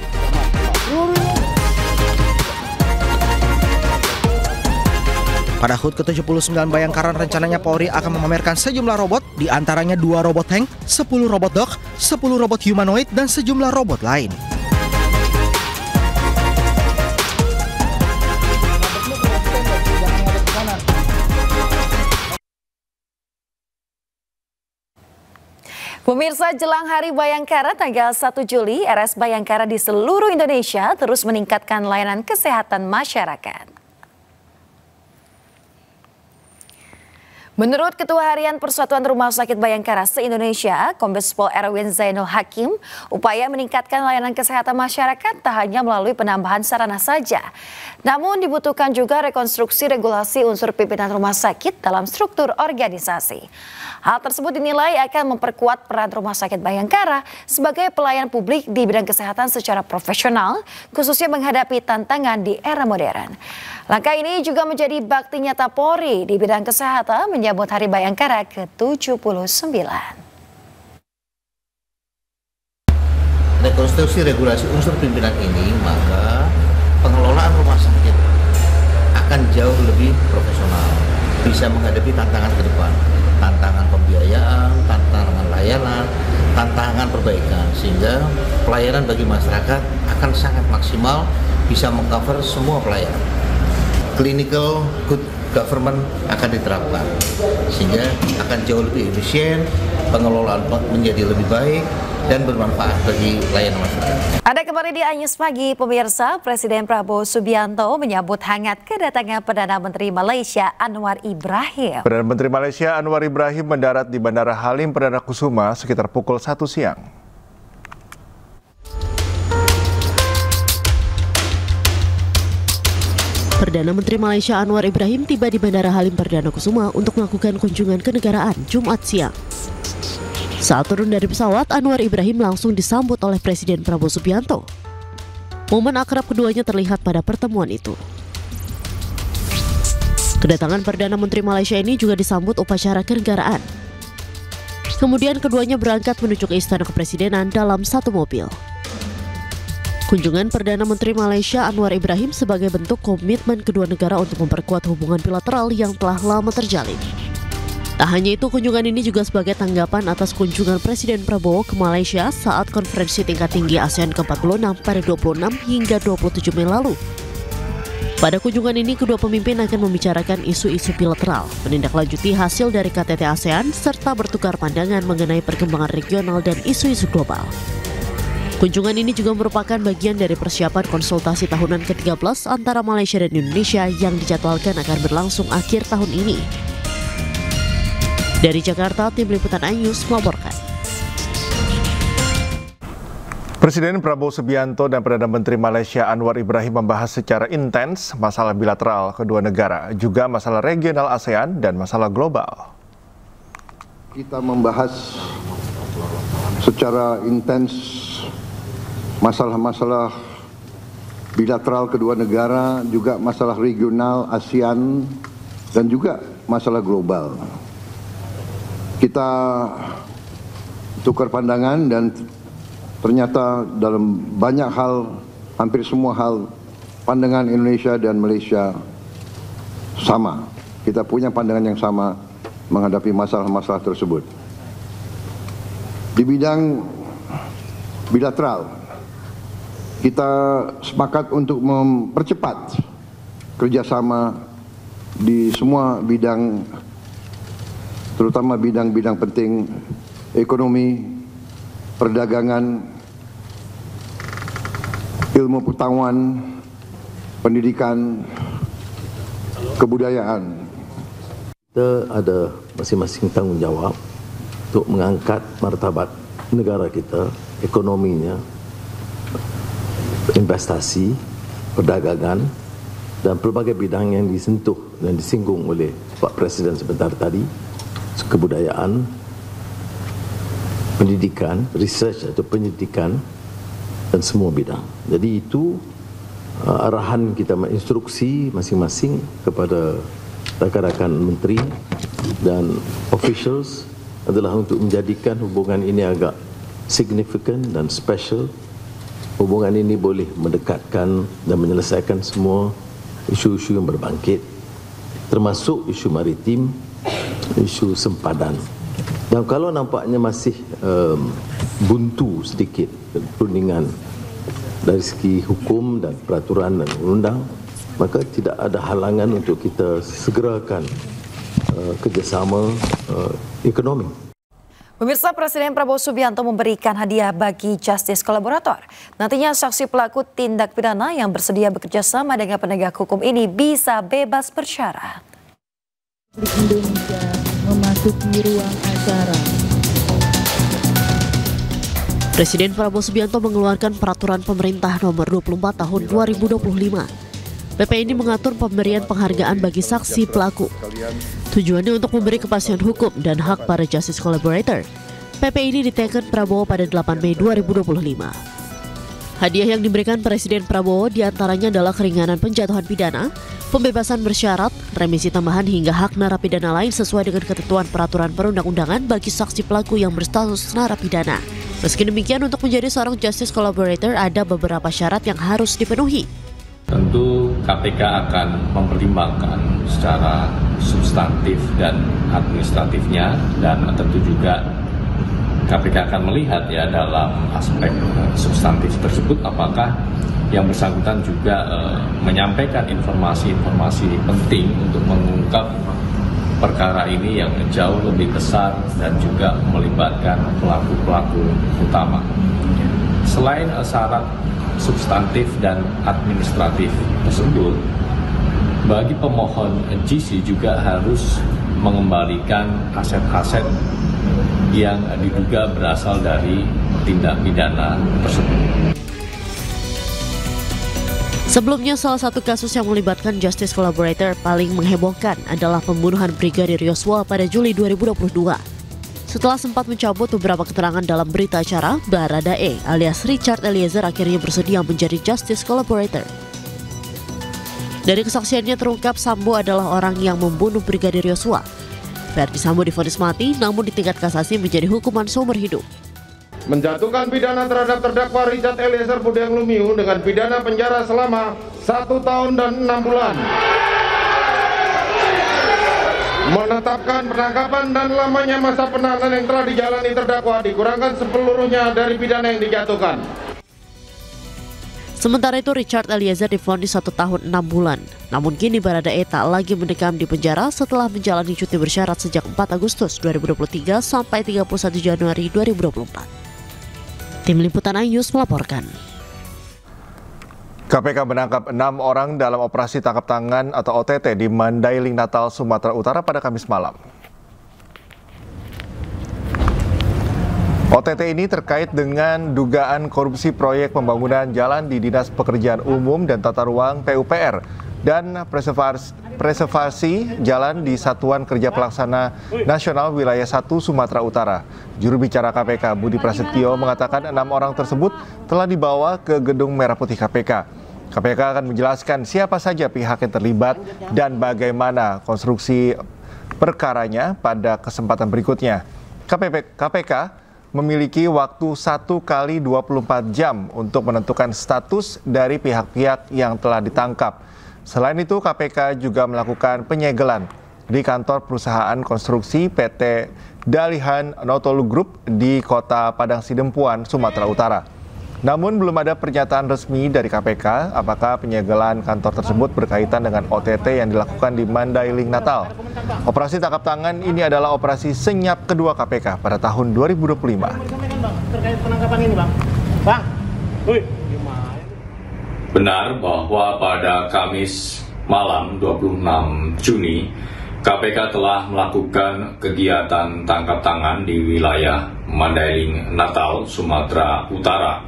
Pada HUT ke-79 Bayangkara, rencananya Polri akan memamerkan sejumlah robot, diantaranya 2 robot tank, 10 robot dog, 10 robot humanoid, dan sejumlah robot lain. Pemirsa, jelang Hari Bayangkara tanggal 1 Juli, RS Bayangkara di seluruh Indonesia terus meningkatkan layanan kesehatan masyarakat. Menurut Ketua Harian Persatuan Rumah Sakit Bayangkara se-Indonesia, Kombes Pol Erwin Zainul Hakim, upaya meningkatkan layanan kesehatan masyarakat tak hanya melalui penambahan sarana saja. Namun dibutuhkan juga rekonstruksi regulasi unsur pimpinan rumah sakit dalam struktur organisasi. Hal tersebut dinilai akan memperkuat peran Rumah Sakit Bayangkara sebagai pelayan publik di bidang kesehatan secara profesional, khususnya menghadapi tantangan di era modern. Langkah ini juga menjadi bakti nyata Polri di bidang kesehatan menyambut Hari Bayangkara ke-79. Rekonstruksi regulasi unsur pimpinan ini, maka pengelolaan rumah sakit akan jauh lebih profesional, bisa menghadapi tantangan ke depan, tantangan pembiayaan, tantangan layanan, tantangan perbaikan, sehingga pelayanan bagi masyarakat akan sangat maksimal, bisa mengcover semua pelayanan. Clinical good government akan diterapkan, sehingga akan jauh lebih efisien, pengelolaan menjadi lebih baik, dan bermanfaat bagi layanan masyarakat. Ada kembali di Anyus Pagi, pemirsa. Presiden Prabowo Subianto menyambut hangat kedatangan Perdana Menteri Malaysia Anwar Ibrahim. Perdana Menteri Malaysia Anwar Ibrahim mendarat di Bandara Halim Perdana Kusuma sekitar pukul 1 siang. Perdana Menteri Malaysia Anwar Ibrahim tiba di Bandara Halim Perdana Kusuma untuk melakukan kunjungan kenegaraan Jumat siang. Saat turun dari pesawat, Anwar Ibrahim langsung disambut oleh Presiden Prabowo Subianto. Momen akrab keduanya terlihat pada pertemuan itu. Kedatangan Perdana Menteri Malaysia ini juga disambut upacara kenegaraan. Kemudian keduanya berangkat menuju ke Istana Kepresidenan dalam satu mobil. Kunjungan Perdana Menteri Malaysia Anwar Ibrahim sebagai bentuk komitmen kedua negara untuk memperkuat hubungan bilateral yang telah lama terjalin. Tak hanya itu, kunjungan ini juga sebagai tanggapan atas kunjungan Presiden Prabowo ke Malaysia saat konferensi tingkat tinggi ASEAN ke-46 pada 26 hingga 27 Mei lalu. Pada kunjungan ini, kedua pemimpin akan membicarakan isu-isu bilateral, menindaklanjuti hasil dari KTT ASEAN, serta bertukar pandangan mengenai perkembangan regional dan isu-isu global. Kunjungan ini juga merupakan bagian dari persiapan konsultasi tahunan ke-13 antara Malaysia dan Indonesia yang dijadwalkan akan berlangsung akhir tahun ini. Dari Jakarta, Tim Liputan iNews melaporkan. Presiden Prabowo Subianto dan Perdana Menteri Malaysia Anwar Ibrahim membahas secara intens masalah bilateral kedua negara, juga masalah regional ASEAN dan masalah global. Kita membahas secara intens masalah-masalah bilateral kedua negara, juga masalah regional ASEAN, dan juga masalah global. Kita tukar pandangan dan ternyata dalam banyak hal, hampir semua hal, pandangan Indonesia dan Malaysia sama. Kita punya pandangan yang sama menghadapi masalah-masalah tersebut. Di bidang bilateral, kita sepakat untuk mempercepat kerjasama di semua bidang, terutama bidang-bidang penting ekonomi, perdagangan, ilmu pengetahuan, pendidikan, kebudayaan. Kita ada masing-masing tanggung jawab untuk mengangkat martabat negara kita, ekonominya, investasi, perdagangan, dan berbagai bidang yang disentuh dan disinggung oleh Pak Presiden sebentar tadi, kebudayaan, pendidikan, research atau penyidikan, dan semua bidang. Jadi itu arahan kita, instruksi masing-masing kepada rakan-rakan menteri dan officials adalah untuk menjadikan hubungan ini agak signifikan dan special. Hubungan ini boleh mendekatkan dan menyelesaikan semua isu-isu yang berbangkit, termasuk isu maritim, isu sempadan. Dan kalau nampaknya masih buntu sedikit perundingan dari segi hukum dan peraturan dan undang, maka tidak ada halangan untuk kita segerakan kerjasama ekonomi. Pemirsa, Presiden Prabowo Subianto memberikan hadiah bagi Justice Kolaborator. Nantinya saksi pelaku tindak pidana yang bersedia bekerja sama dengan penegak hukum ini bisa bebas bersyarat. Indonesia. memasuki ruang acara. Presiden Prabowo Subianto mengeluarkan peraturan pemerintah nomor 24 tahun 2025. PP ini mengatur pemberian penghargaan bagi saksi pelaku. Tujuannya untuk memberi kepastian hukum dan hak para justice collaborator. PP ini diteken Prabowo pada 8 Mei 2025. Hadiah yang diberikan Presiden Prabowo diantaranya adalah keringanan penjatuhan pidana, pembebasan bersyarat, remisi tambahan hingga hak narapidana lain sesuai dengan ketentuan peraturan perundang-undangan bagi saksi pelaku yang berstatus narapidana. Meski demikian, untuk menjadi seorang justice collaborator ada beberapa syarat yang harus dipenuhi. Tentu KPK akan mempertimbangkan secara substantif dan administratifnya, dan tentu juga KPK akan melihat ya dalam aspek substantif tersebut apakah yang bersangkutan juga menyampaikan informasi-informasi penting untuk mengungkap perkara ini yang jauh lebih besar dan juga melibatkan pelaku-pelaku utama. Selain syarat substantif dan administratif tersebut, bagi pemohon GC juga harus mengembalikan aset-aset yang diduga berasal dari tindak pidana tersebut. Sebelumnya, salah satu kasus yang melibatkan justice collaborator paling menghebohkan adalah pembunuhan Brigadir Yosua pada Juli 2022. Setelah sempat mencabut beberapa keterangan dalam berita acara, Baradae alias Richard Eliezer akhirnya bersedia menjadi justice collaborator. Dari kesaksiannya terungkap Sambo adalah orang yang membunuh Brigadir Yosua. Verdi Sambo divonis mati, namun di tingkat kasasi menjadi hukuman seumur hidup. Menjatuhkan pidana terhadap terdakwa Richard Eliezer Budiang Lumiu dengan pidana penjara selama 1 tahun dan 6 bulan. Menetapkan penangkapan dan lamanya masa penahanan yang telah dijalani terdakwa dikurangkan sepeluruhnya dari pidana yang dijatuhkan. Sementara itu, Richard Eliezer divonis 1 tahun 6 bulan. Namun kini Baradae tak lagi mendekam di penjara setelah menjalani cuti bersyarat sejak 4 Agustus 2023 sampai 31 Januari 2024. Tim Liputan iNews melaporkan. KPK menangkap 6 orang dalam operasi tangkap tangan atau OTT di Mandailing, Natal, Sumatera Utara pada Kamis malam. OTT ini terkait dengan dugaan korupsi proyek pembangunan jalan di Dinas Pekerjaan Umum dan Tata Ruang PUPR dan preservasi jalan di Satuan Kerja Pelaksana Nasional Wilayah 1 Sumatera Utara. Juru bicara KPK Budi Prasetyo mengatakan 6 orang tersebut telah dibawa ke Gedung Merah Putih KPK. KPK akan menjelaskan siapa saja pihak yang terlibat dan bagaimana konstruksi perkaranya pada kesempatan berikutnya. KPK memiliki waktu 1 kali 24 jam untuk menentukan status dari pihak-pihak yang telah ditangkap. Selain itu, KPK juga melakukan penyegelan di kantor perusahaan konstruksi PT Dalihan Notolu Group di Kota Padang Sidempuan, Sumatera Utara. Namun belum ada pernyataan resmi dari KPK apakah penyegelan kantor tersebut berkaitan dengan OTT yang dilakukan di Mandailing, Natal. Operasi tangkap tangan ini adalah operasi senyap kedua KPK pada tahun 2025. Terkait penangkapan ini, Bang. Benar bahwa pada Kamis malam 26 Juni, KPK telah melakukan kegiatan tangkap tangan di wilayah Mandailing, Natal, Sumatera Utara.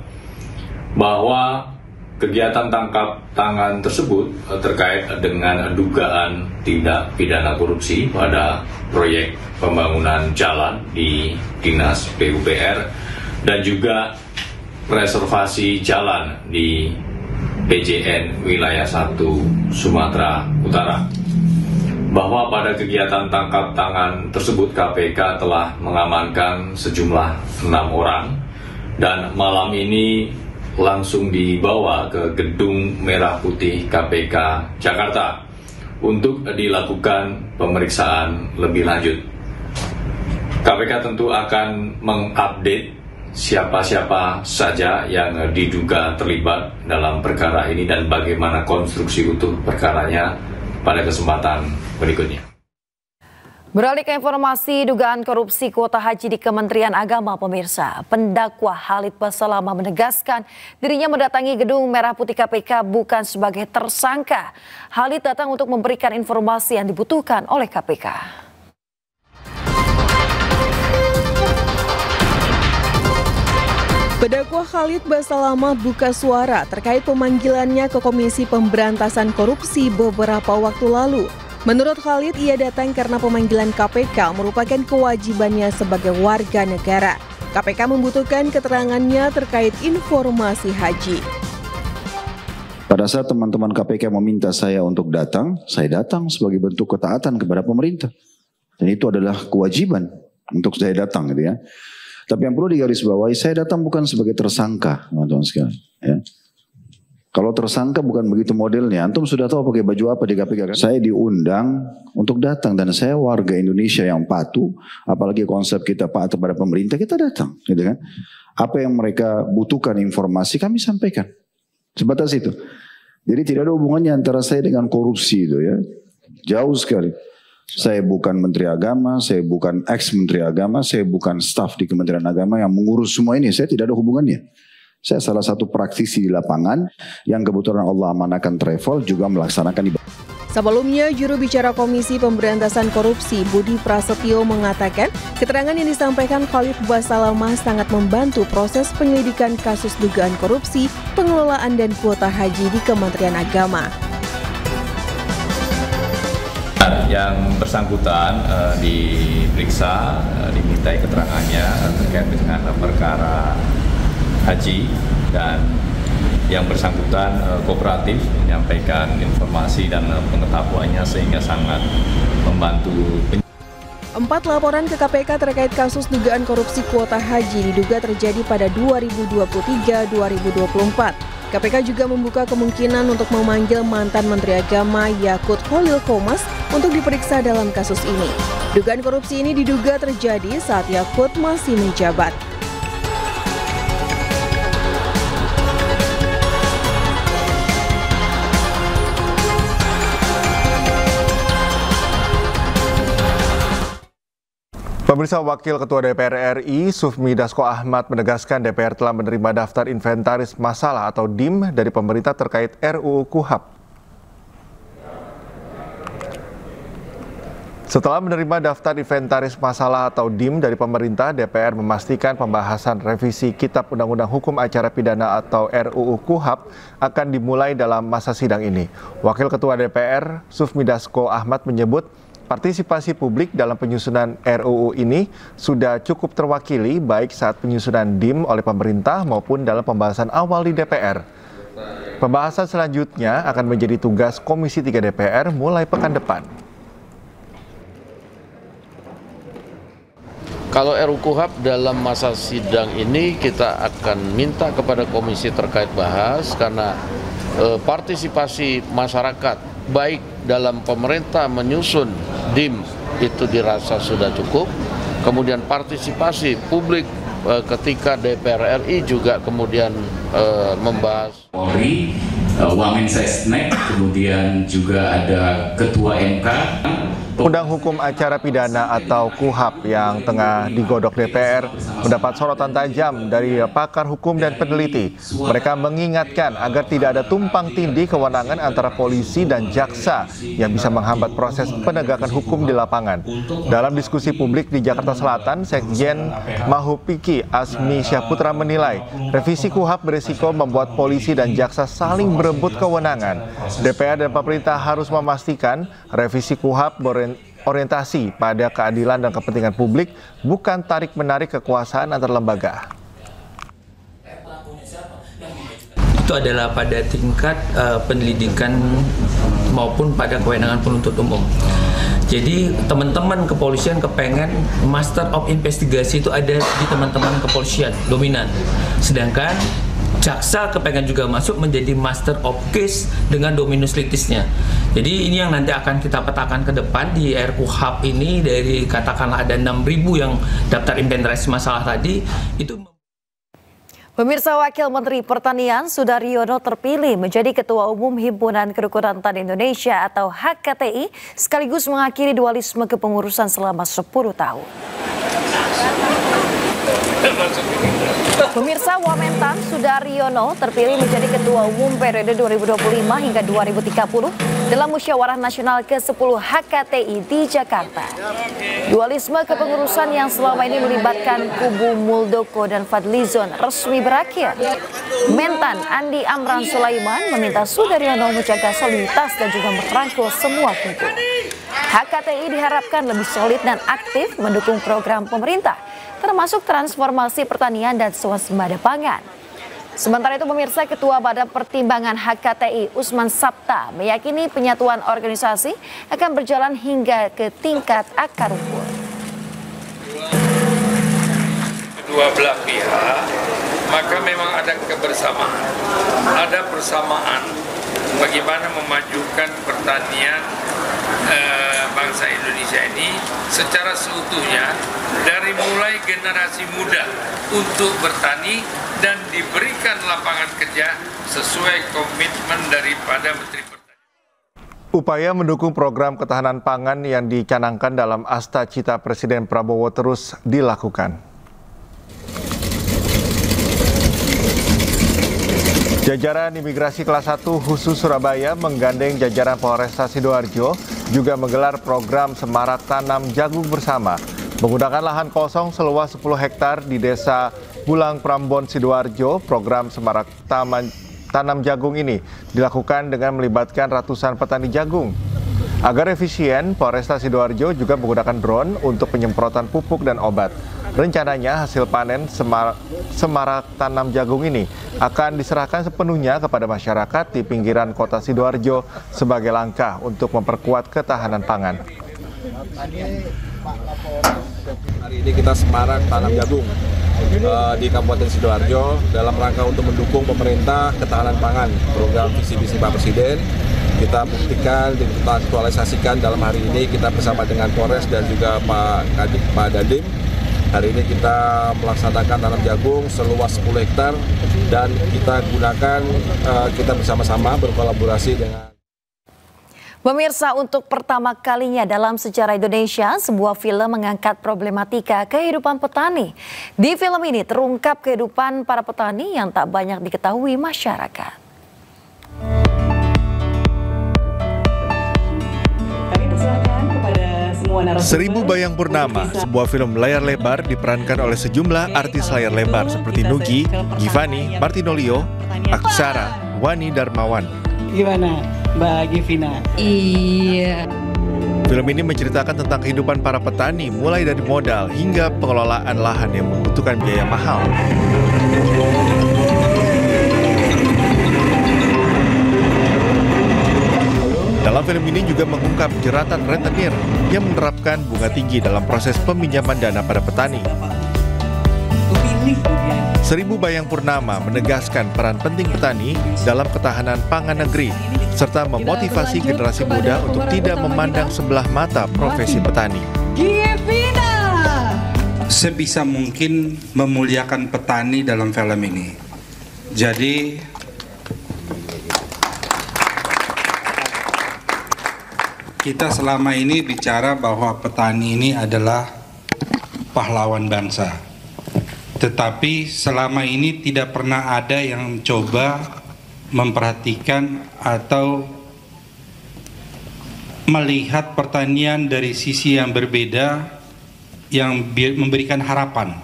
Bahwa kegiatan tangkap tangan tersebut terkait dengan dugaan tindak pidana korupsi pada proyek pembangunan jalan di Dinas PUPR dan juga reservasi jalan di PJN Wilayah 1 Sumatera Utara. Bahwa pada kegiatan tangkap tangan tersebut KPK telah mengamankan sejumlah 6 orang dan malam ini langsung dibawa ke Gedung Merah Putih KPK Jakarta untuk dilakukan pemeriksaan lebih lanjut. KPK tentu akan mengupdate siapa-siapa saja yang diduga terlibat dalam perkara ini dan bagaimana konstruksi utuh perkaranya pada kesempatan berikutnya. Beralih ke informasi dugaan korupsi kuota haji di Kementerian Agama, pemirsa. Pendakwa Khalid Basalamah menegaskan dirinya mendatangi Gedung Merah Putih KPK bukan sebagai tersangka. Khalid datang untuk memberikan informasi yang dibutuhkan oleh KPK. Khalid Basalamah buka suara terkait pemanggilannya ke Komisi Pemberantasan Korupsi beberapa waktu lalu. Menurut Khalid, ia datang karena pemanggilan KPK merupakan kewajibannya sebagai warga negara. KPK membutuhkan keterangannya terkait informasi haji. Pada saat teman-teman KPK meminta saya untuk datang, saya datang sebagai bentuk ketaatan kepada pemerintah. Dan itu adalah kewajiban untuk saya datang gitu ya. Tapi yang perlu digarisbawahi, saya datang bukan sebagai tersangka, teman-teman sekalian. Ya. Kalau tersangka bukan begitu modelnya. Antum sudah tahu pakai baju apa di KPK kan? Saya diundang untuk datang dan saya warga Indonesia yang patuh. Apalagi konsep kita patuh pada pemerintah, kita datang, gitu kan? Apa yang mereka butuhkan informasi kami sampaikan. Sebatas itu. Jadi tidak ada hubungannya antara saya dengan korupsi itu ya. Jauh sekali. Saya bukan Menteri Agama, saya bukan ex-Menteri Agama, saya bukan staf di Kementerian Agama yang mengurus semua ini. Saya tidak ada hubungannya. Saya salah satu praktisi di lapangan yang kebetulan Allah amanahkan travel juga melaksanakan ibadah. Sebelumnya, juru bicara Komisi Pemberantasan Korupsi Budi Prasetyo mengatakan keterangan yang disampaikan Khalid Basalamah sangat membantu proses penyelidikan kasus dugaan korupsi, pengelolaan dan kuota haji di Kementerian Agama. Yang bersangkutan diperiksa, dimintai keterangannya terkait dengan perkara haji dan yang bersangkutan kooperatif menyampaikan informasi dan pengetahuannya sehingga sangat membantu. 4 laporan ke KPK terkait kasus dugaan korupsi kuota haji diduga terjadi pada 2023-2024. KPK juga membuka kemungkinan untuk memanggil mantan Menteri Agama Yakut Khalil Qomas untuk diperiksa dalam kasus ini. Dugaan korupsi ini diduga terjadi saat Yakut masih menjabat. Pemirsa, Wakil Ketua DPR RI Sufmi Dasko Ahmad menegaskan DPR telah menerima daftar inventaris masalah atau DIM dari pemerintah terkait RUU KUHAP. Setelah menerima daftar inventaris masalah atau DIM dari pemerintah, DPR memastikan pembahasan revisi Kitab Undang-Undang Hukum Acara Pidana atau RUU KUHAP akan dimulai dalam masa sidang ini. Wakil Ketua DPR Sufmi Dasko Ahmad menyebut partisipasi publik dalam penyusunan RUU ini sudah cukup terwakili baik saat penyusunan DIM oleh pemerintah maupun dalam pembahasan awal di DPR. Pembahasan selanjutnya akan menjadi tugas Komisi 3 DPR mulai pekan depan. Kalau RUU KUHAP dalam masa sidang ini kita akan minta kepada komisi terkait bahas karena partisipasi masyarakat baik dalam pemerintah menyusun DIM itu dirasa sudah cukup, kemudian partisipasi publik ketika DPR RI juga kemudian membahas. Polri, Wamensesnek, kemudian juga ada Ketua MK. Undang Hukum Acara Pidana atau KUHAP yang tengah digodok DPR mendapat sorotan tajam dari pakar hukum dan peneliti. Mereka mengingatkan agar tidak ada tumpang tindih kewenangan antara polisi dan jaksa yang bisa menghambat proses penegakan hukum di lapangan. Dalam diskusi publik di Jakarta Selatan, Sekjen Mahupiki Asmi Syahputra menilai revisi KUHAP berisiko membuat polisi dan jaksa saling berebut kewenangan. DPR dan pemerintah harus memastikan revisi KUHAP orientasi pada keadilan dan kepentingan publik, bukan tarik-menarik kekuasaan antar lembaga. Itu adalah pada tingkat penyelidikan maupun pada kewenangan penuntut umum. Jadi teman-teman kepolisian kepengen master of investigasi itu ada di teman-teman kepolisian dominan. Sedangkan jaksa kepengen juga masuk menjadi master of case dengan dominus litisnya. Jadi ini yang nanti akan kita petakan ke depan di RUHAP ini, dari katakanlah ada 6.000 yang daftar inventaris masalah tadi itu. Pemirsa, Wakil Menteri Pertanian Sudaryono terpilih menjadi Ketua Umum Himpunan Kerukunan Tani Indonesia atau HKTI sekaligus mengakhiri dualisme kepengurusan selama 10 tahun. Pemirsa, Wamentan Sudaryono terpilih menjadi Ketua Umum periode 2025 hingga 2030 dalam Musyawarah Nasional ke-10 HKTI di Jakarta. Dualisme kepengurusan yang selama ini melibatkan kubu Muldoko dan Fadlizon resmi berakhir. Mentan Andi Amran Sulaiman meminta Sudaryono menjaga soliditas dan juga merangkul semua kubu. HKTI diharapkan lebih solid dan aktif mendukung program pemerintah, termasuk transformasi pertanian dan swasembada pangan. Sementara itu pemirsa, Ketua Badan Pertimbangan HKTI Usman Sabta meyakini penyatuan organisasi akan berjalan hingga ke tingkat akar rumput. Kedua belah pihak, maka memang ada kebersamaan, ada persamaan bagaimana memajukan pertanian bangsa Indonesia ini secara seutuhnya, dari mulai generasi muda untuk bertani dan diberikan lapangan kerja sesuai komitmen daripada Menteri Pertanian. Upaya mendukung program ketahanan pangan yang dicanangkan dalam Asta Cita Presiden Prabowo terus dilakukan. Jajaran Imigrasi Kelas 1 khusus Surabaya menggandeng jajaran Polresta Sidoarjo juga menggelar program Semarak Tanam Jagung Bersama. Menggunakan lahan kosong seluas 10 hektar di Desa Bulang Prambon Sidoarjo, program Semarak Tanam Jagung ini dilakukan dengan melibatkan ratusan petani jagung. Agar efisien, Polresta Sidoarjo juga menggunakan drone untuk penyemprotan pupuk dan obat. Rencananya hasil panen semarak tanam jagung ini akan diserahkan sepenuhnya kepada masyarakat di pinggiran kota Sidoarjo sebagai langkah untuk memperkuat ketahanan pangan. Hari ini kita semarak tanam jagung di Kabupaten Sidoarjo dalam rangka untuk mendukung pemerintah ketahanan pangan, program visi misi Pak Presiden. Kita buktikan dan kita aktualisasikan dalam hari ini kita bersama dengan Polres dan juga Pak Dandim. Hari ini kita melaksanakan tanam jagung seluas 10 hektar dan kita gunakan, kita bersama-sama berkolaborasi dengan. Pemirsa, untuk pertama kalinya dalam sejarah Indonesia, sebuah film mengangkat problematika kehidupan petani. Di film ini terungkap kehidupan para petani yang tak banyak diketahui masyarakat. Seribu Bayang Purnama, sebuah film layar lebar diperankan oleh sejumlah artis layar lebar seperti Nugi, Givani, Martinolio, Aksara, Wani Darmawan. Gimana Mbak Givina? Iya. Film ini menceritakan tentang kehidupan para petani mulai dari modal hingga pengelolaan lahan yang membutuhkan biaya mahal. Dalam film ini juga mengungkap jeratan rentenir yang menerapkan bunga tinggi dalam proses peminjaman dana pada petani. Seribu Bayang Purnama menegaskan peran penting petani dalam ketahanan pangan negeri, serta memotivasi generasi muda untuk tidak memandang sebelah mata profesi petani. Sebisa mungkin memuliakan petani dalam film ini. Jadi kita selama ini bicara bahwa petani ini adalah pahlawan bangsa. Tetapi selama ini tidak pernah ada yang coba memperhatikan atau melihat pertanian dari sisi yang berbeda yang memberikan harapan.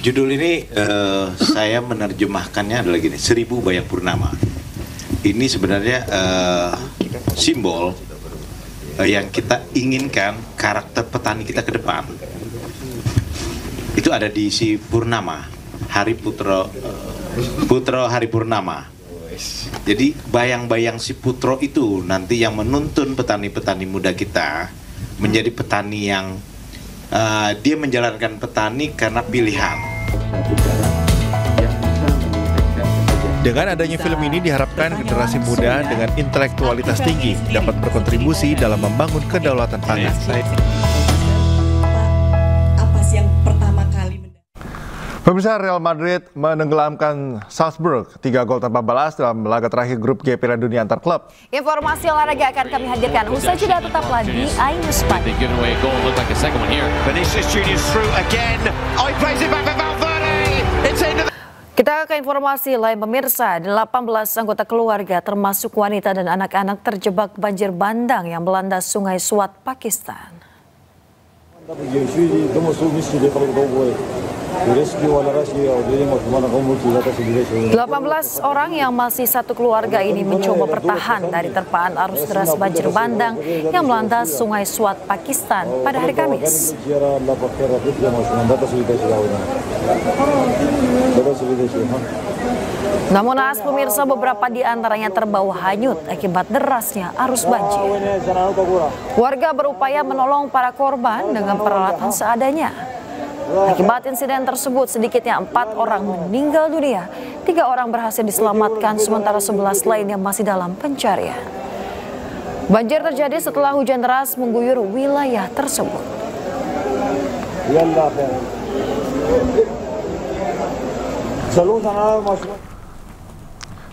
Judul ini saya menerjemahkannya adalah gini, Seribu Bayang Purnama. Ini sebenarnya simbol yang kita inginkan karakter petani kita ke depan. Itu ada di si Purnama, Hari Putro Hari Purnama. Jadi bayang-bayang si Putro itu nanti yang menuntun petani-petani muda kita menjadi petani yang dia menjalankan petani karena pilihan. Dengan adanya film ini diharapkan generasi muda dengan intelektualitas tinggi dapat berkontribusi dalam membangun kedaulatan pangan. Apa sih yang pertama kali? Pemirsa, Real Madrid menenggelamkan Salzburg 3 gol tanpa balas dalam laga terakhir grup G Piala Dunia antar klub. Informasi olahraga akan kami hadirkan usai jeda, tetaplah di iNews Pagi. Vinicius Junior through again. Oh, he plays it back for Valverde. Kita ke informasi lain pemirsa, 18 anggota keluarga termasuk wanita dan anak-anak terjebak banjir bandang yang melanda Sungai Swat, Pakistan. 18 orang yang masih satu keluarga ini mencoba bertahan dari terpaan arus deras banjir bandang yang melanda Sungai Swat, Pakistan pada hari Kamis. Namun naas pemirsa, beberapa di antaranya terbawa hanyut akibat derasnya arus banjir. Warga berupaya menolong para korban dengan peralatan seadanya. Akibat insiden tersebut, sedikitnya 4 orang meninggal dunia, 3 orang berhasil diselamatkan, sementara 11 lainnya masih dalam pencarian. Banjir terjadi setelah hujan deras mengguyur wilayah tersebut.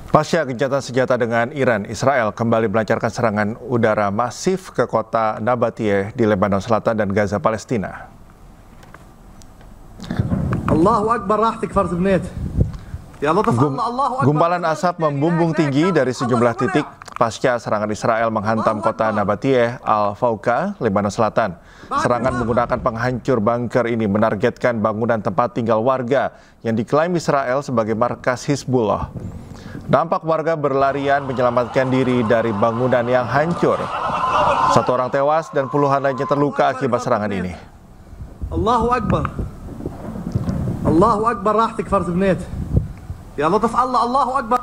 Pasca gencatan senjata dengan Iran, Israel kembali melancarkan serangan udara masif ke kota Nabatiyeh di Lebanon Selatan dan Gaza, Palestina. Gumpalan asap membumbung tinggi dari sejumlah titik pasca serangan Israel menghantam kota Nabatiyeh Al-Fauqa, Lebanon Selatan. Serangan menggunakan penghancur bunker ini menargetkan bangunan tempat tinggal warga yang diklaim Israel sebagai markas Hizbullah. Nampak warga berlarian menyelamatkan diri dari bangunan yang hancur. 1 orang tewas dan puluhan lainnya terluka akibat serangan ini. Allahu Akbar. Allahu Akbar, راح تكفر بنيت يا لطف الله الله أكبر.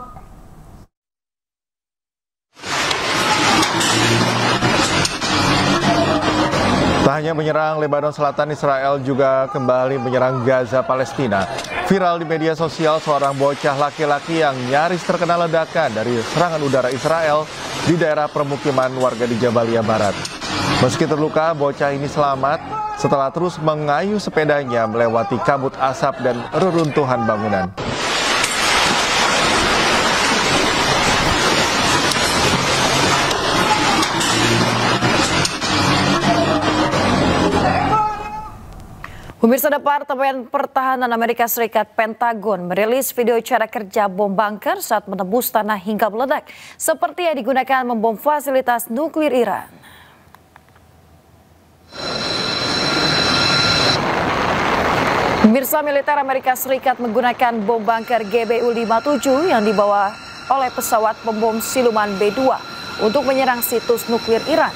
Tak hanya menyerang Lebanon Selatan, Israel juga kembali menyerang Gaza, Palestina. Viral di media sosial seorang bocah laki-laki yang nyaris terkena ledakan dari serangan udara Israel di daerah permukiman warga di Jabalia Barat. Meski terluka, bocah ini selamat setelah terus mengayuh sepedanya melewati kabut asap dan reruntuhan bangunan. Pemirsa, Departemen Pertahanan Amerika Serikat Pentagon merilis video cara kerja bom bunker saat menembus tanah hingga meledak, seperti yang digunakan membom fasilitas nuklir Iran. Pemirsa, militer Amerika Serikat menggunakan bom bunker GBU-57 yang dibawa oleh pesawat pembom siluman B-2 untuk menyerang situs nuklir Iran.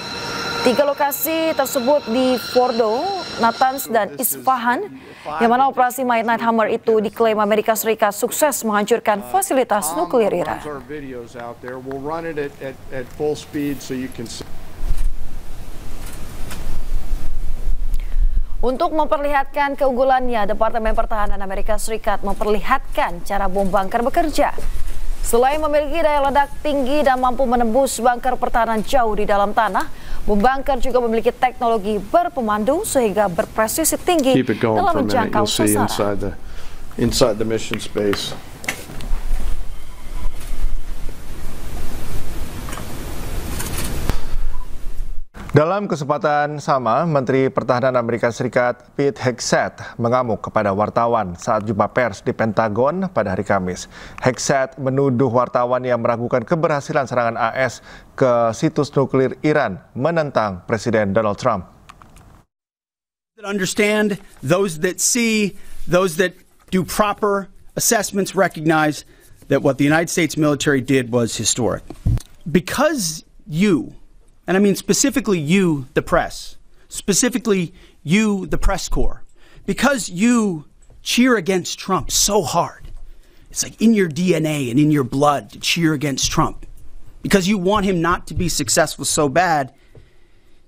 3 lokasi tersebut di Fordo, Natanz, dan Isfahan, yang mana operasi Midnight Hammer itu diklaim Amerika Serikat sukses menghancurkan fasilitas nuklir Iran. Untuk memperlihatkan keunggulannya, Departemen Pertahanan Amerika Serikat memperlihatkan cara bom bunker bekerja. Selain memiliki daya ledak tinggi dan mampu menembus bunker pertahanan jauh di dalam tanah, bom bunker juga memiliki teknologi berpemandu sehingga berpresisi tinggi dalam menjangkau sasaran. Dalam kesempatan sama, Menteri Pertahanan Amerika Serikat Pete Hegseth mengamuk kepada wartawan saat jumpa pers di Pentagon pada hari Kamis. Hegseth menuduh wartawan yang meragukan keberhasilan serangan AS ke situs nuklir Iran menentang Presiden Donald Trump. Understand, those that see, those that do proper assessments recognize that what the United States military did was historic. Because you, and I mean specifically you, the press, specifically you, the press corps, because you cheer against Trump so hard. It's like in your DNA and in your blood to cheer against Trump. Because you want him not to be successful so bad,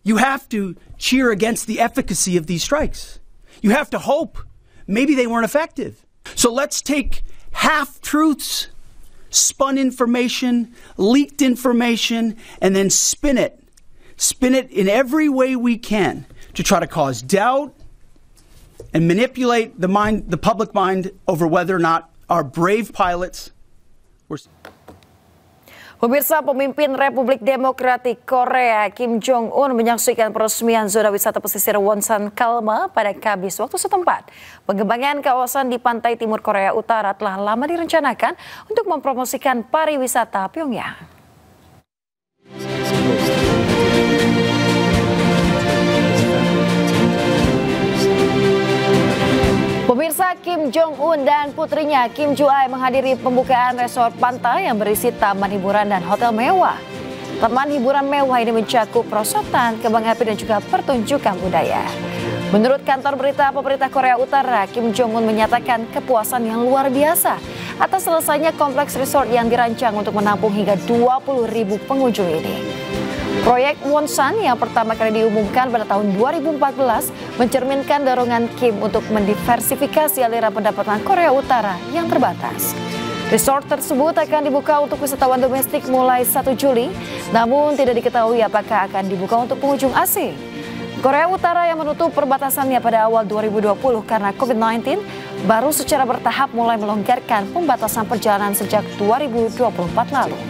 you have to cheer against the efficacy of these strikes. You have to hope maybe they weren't effective. So let's take half-truths, spun information, leaked information, and then spin it in every way we can to try to cause doubt and manipulate the public mind over whether or not our brave pilots were. Pemirsa, pemimpin Republik Demokratik Korea Kim Jong-un menyaksikan peresmian zona wisata pesisir Wonsan Kalma pada Kamis waktu setempat. Pengembangan kawasan di pantai timur Korea Utara telah lama direncanakan untuk mempromosikan pariwisata Pyongyang. Pemirsa, Kim Jong-un dan putrinya Kim Ju-ae menghadiri pembukaan resort pantai yang berisi taman hiburan dan hotel mewah. Taman hiburan mewah ini mencakup perosotan, kembang api dan juga pertunjukan budaya. Menurut kantor berita pemerintah Korea Utara, Kim Jong-un menyatakan kepuasan yang luar biasa atas selesainya kompleks resort yang dirancang untuk menampung hingga 20.000 pengunjung ini. Proyek Wonsan yang pertama kali diumumkan pada tahun 2014 mencerminkan dorongan Kim untuk mendiversifikasi aliran pendapatan Korea Utara yang terbatas. Resort tersebut akan dibuka untuk wisatawan domestik mulai 1 Juli, namun tidak diketahui apakah akan dibuka untuk pengunjung asing. Korea Utara yang menutup perbatasannya pada awal 2020 karena COVID-19 baru secara bertahap mulai melonggarkan pembatasan perjalanan sejak 2024 lalu.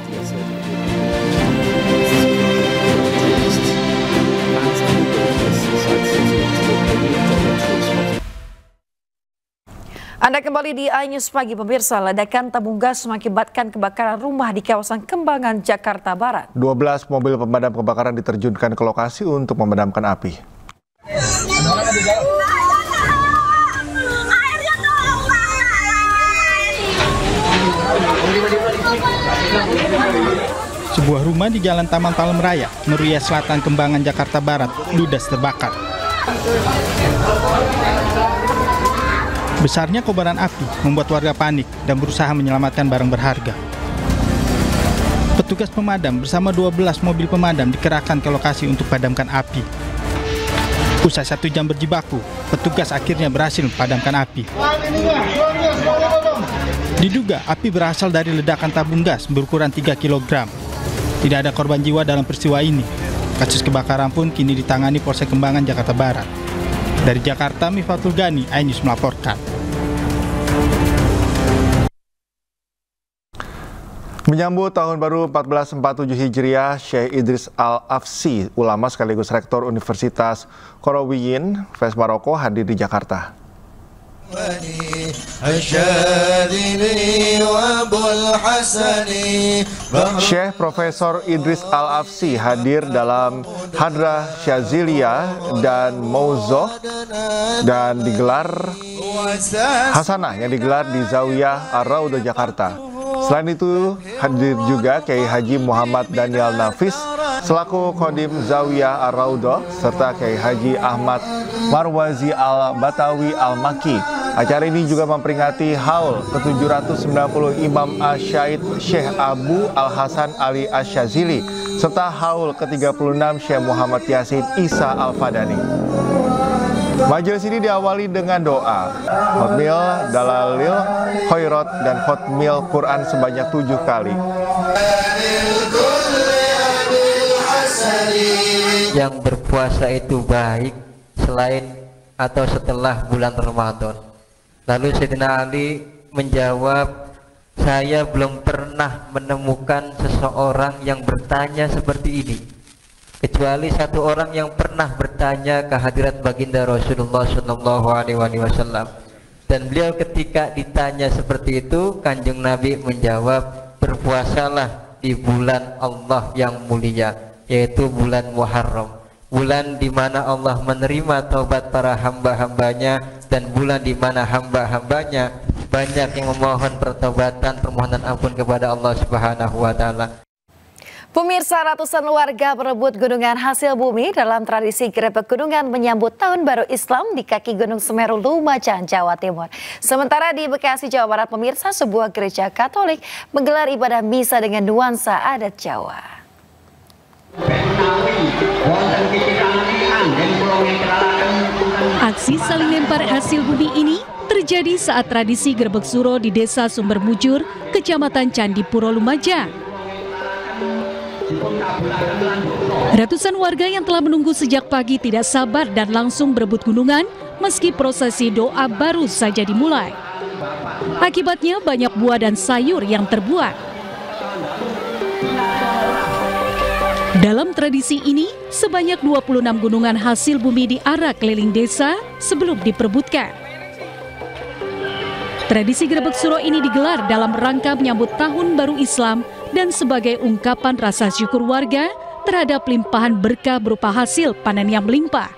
Anda kembali di iNews Pagi, pemirsa. Ledakan tabung gas mengakibatkan kebakaran rumah di kawasan Kembangan, Jakarta Barat. 12 mobil pemadam kebakaran diterjunkan ke lokasi untuk memadamkan api. Sebuah rumah di Jalan Taman Palem Raya, Meruya Selatan, Kembangan, Jakarta Barat, ludes terbakar. Besarnya kobaran api membuat warga panik dan berusaha menyelamatkan barang berharga. Petugas pemadam bersama 12 mobil pemadam dikerahkan ke lokasi untuk padamkan api. Usai 1 jam berjibaku, petugas akhirnya berhasil memadamkan api. Diduga api berasal dari ledakan tabung gas berukuran 3 kg. Tidak ada korban jiwa dalam peristiwa ini. Kasus kebakaran pun kini ditangani Polsek Kembangan, Jakarta Barat. Dari Jakarta, Mifatul Gani, iNews melaporkan. Menyambut Tahun Baru 1447 Hijriah, Syekh Idris Al-Afsi, ulama sekaligus rektor Universitas Qarawiyyin, Fes Maroko, hadir di Jakarta. Syekh Profesor Idris Al-Afsi hadir dalam Hadrah Syaziliyah dan Mauzoh dan digelar Hasanah yang digelar di Zawiyah Ar-Raudhah, Jakarta. Selain itu hadir juga Kiai Haji Muhammad Daniel Nafis selaku Khodim Zawiyah Ar-Raudhah serta Kiai Haji Ahmad Marwazi Al-Batawi Al-Maki. Acara ini juga memperingati haul ke-790 Imam Asy-Syaid Syekh Abu Al-Hasan Ali Asy-Syazili serta haul ke-36 Syekh Muhammad Yasin Isa Al-Fadani. Majelis ini diawali dengan doa, khotmil Dalalil Khairat dan khotmil Quran sebanyak 7 kali. Yang berpuasa itu baik selain atau setelah bulan Ramadan. Lalu Sayyidina Ali menjawab, saya belum pernah menemukan seseorang yang bertanya seperti ini, kecuali satu orang yang pernah bertanya ke hadirat baginda Rasulullah SAW. Dan beliau ketika ditanya seperti itu, Kanjeng Nabi menjawab, berpuasalah di bulan Allah yang mulia, yaitu bulan Muharram, bulan di mana Allah menerima taubat para hamba-hambanya, dan bulan di mana hamba-hambanya banyak yang memohon pertobatan, permohonan ampun kepada Allah Subhanahu wa Ta'ala. Pemirsa, ratusan warga berebut gunungan hasil bumi dalam tradisi grebek gunungan menyambut Tahun Baru Islam di kaki Gunung Semeru, Lumajang, Jawa Timur. Sementara di Bekasi, Jawa Barat, pemirsa, sebuah gereja Katolik menggelar ibadah misa dengan nuansa adat Jawa. Aksi saling lempar hasil bumi ini terjadi saat tradisi Grebek Suro di Desa Sumber Mujur, Kecamatan Candipuro, Lumajang. Ratusan warga yang telah menunggu sejak pagi tidak sabar dan langsung berebut gunungan meski prosesi doa baru saja dimulai. Akibatnya banyak buah dan sayur yang terbuang. Dalam tradisi ini, sebanyak 26 gunungan hasil bumi diarak keliling desa sebelum diperebutkan. Tradisi Grebek Suro ini digelar dalam rangka menyambut Tahun Baru Islam dan sebagai ungkapan rasa syukur warga terhadap limpahan berkah berupa hasil panen yang melimpah.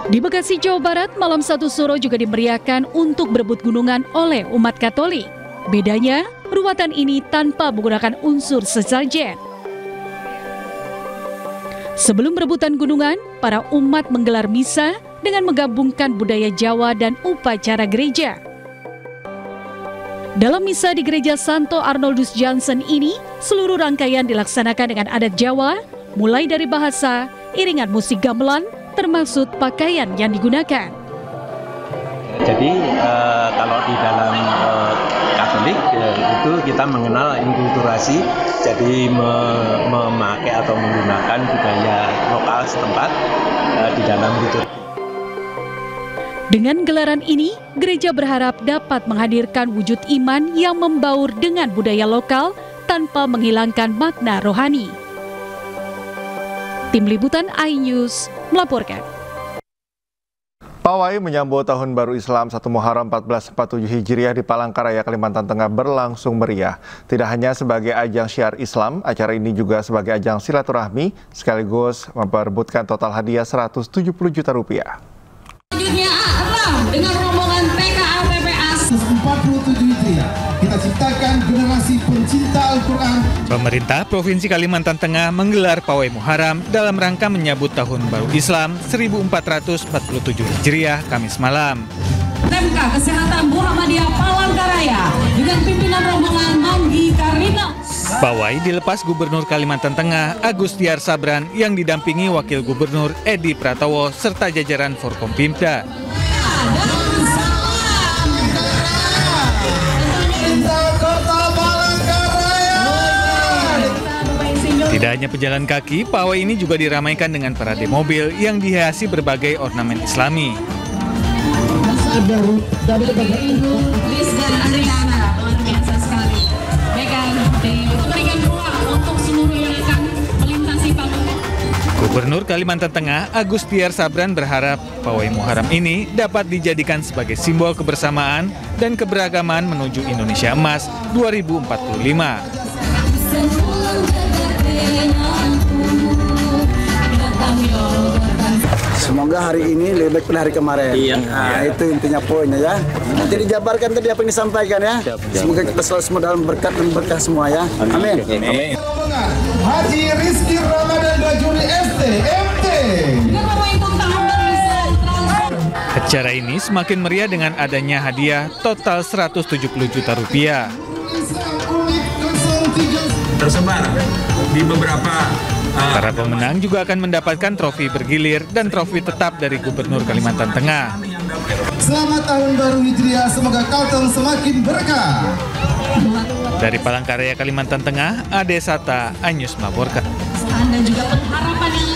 Di Bekasi, Jawa Barat, malam 1 Suro juga dimeriahkan untuk berebut gunungan oleh umat Katolik. Bedanya, ruatan ini tanpa menggunakan unsur sesajen. Sebelum berebutan gunungan, para umat menggelar misa dengan menggabungkan budaya Jawa dan upacara gereja. Dalam misa di Gereja Santo Arnoldus Johnson ini, seluruh rangkaian dilaksanakan dengan adat Jawa, mulai dari bahasa, iringan musik gamelan, termasuk pakaian yang digunakan. Jadi kalau di dalam Katolik itu kita mengenal inkulturasi, jadi memakai atau menggunakan budaya lokal setempat di dalam liturgi. Dengan gelaran ini, gereja berharap dapat menghadirkan wujud iman yang membaur dengan budaya lokal tanpa menghilangkan makna rohani. Tim Liputan iNews melaporkan. Pawai menyambut Tahun Baru Islam 1 Muharram 1447 Hijriah di Palangkaraya, Kalimantan Tengah berlangsung meriah. Tidak hanya sebagai ajang syiar Islam, acara ini juga sebagai ajang silaturahmi sekaligus memperebutkan total hadiah Rp170 juta. Selanjutnya dengan rombongan PKA PPA 47 Hijriah, kita ciptakan generasi pencinta Al-Quran. Pemerintah Provinsi Kalimantan Tengah menggelar Pawai Muharram dalam rangka menyambut Tahun Baru Islam 1447 Hijriah Kamis malam. SMK Kesehatan Muhammadiyah Palangkaraya dengan pimpinan rombongan Manggi Karina. Pawai dilepas Gubernur Kalimantan Tengah Agustiar Sabran yang didampingi Wakil Gubernur Edi Pratowo serta jajaran Forkompimda. Tidak hanya pejalan kaki, pawai ini juga diramaikan dengan parade mobil yang dihiasi berbagai ornamen Islami. Gubernur Kalimantan Tengah Agustiar Sabran berharap Pawai Muharram ini dapat dijadikan sebagai simbol kebersamaan dan keberagaman menuju Indonesia Emas 2045. Semoga hari ini lebih baik dari hari kemarin. Nah, itu intinya poinnya ya. Nanti dijabarkan tadi apa yang disampaikan ya. Semoga kita selalu semua dalam berkat dan berkah semua ya. Amin. Amin. Haji Rizky Ramadan Rajuni ST, MT. Acara ini semakin meriah dengan adanya hadiah total Rp170 juta. Tersebar di beberapa para pemenang juga akan mendapatkan trofi bergilir dan trofi tetap dari Gubernur Kalimantan Tengah. Selamat Tahun Baru Hijriah, semoga Kalteng semakin berkah. Dari Palangkaraya, Kalimantan Tengah, Ade Sata, iNews melaporkan. Dan juga pengharapan yang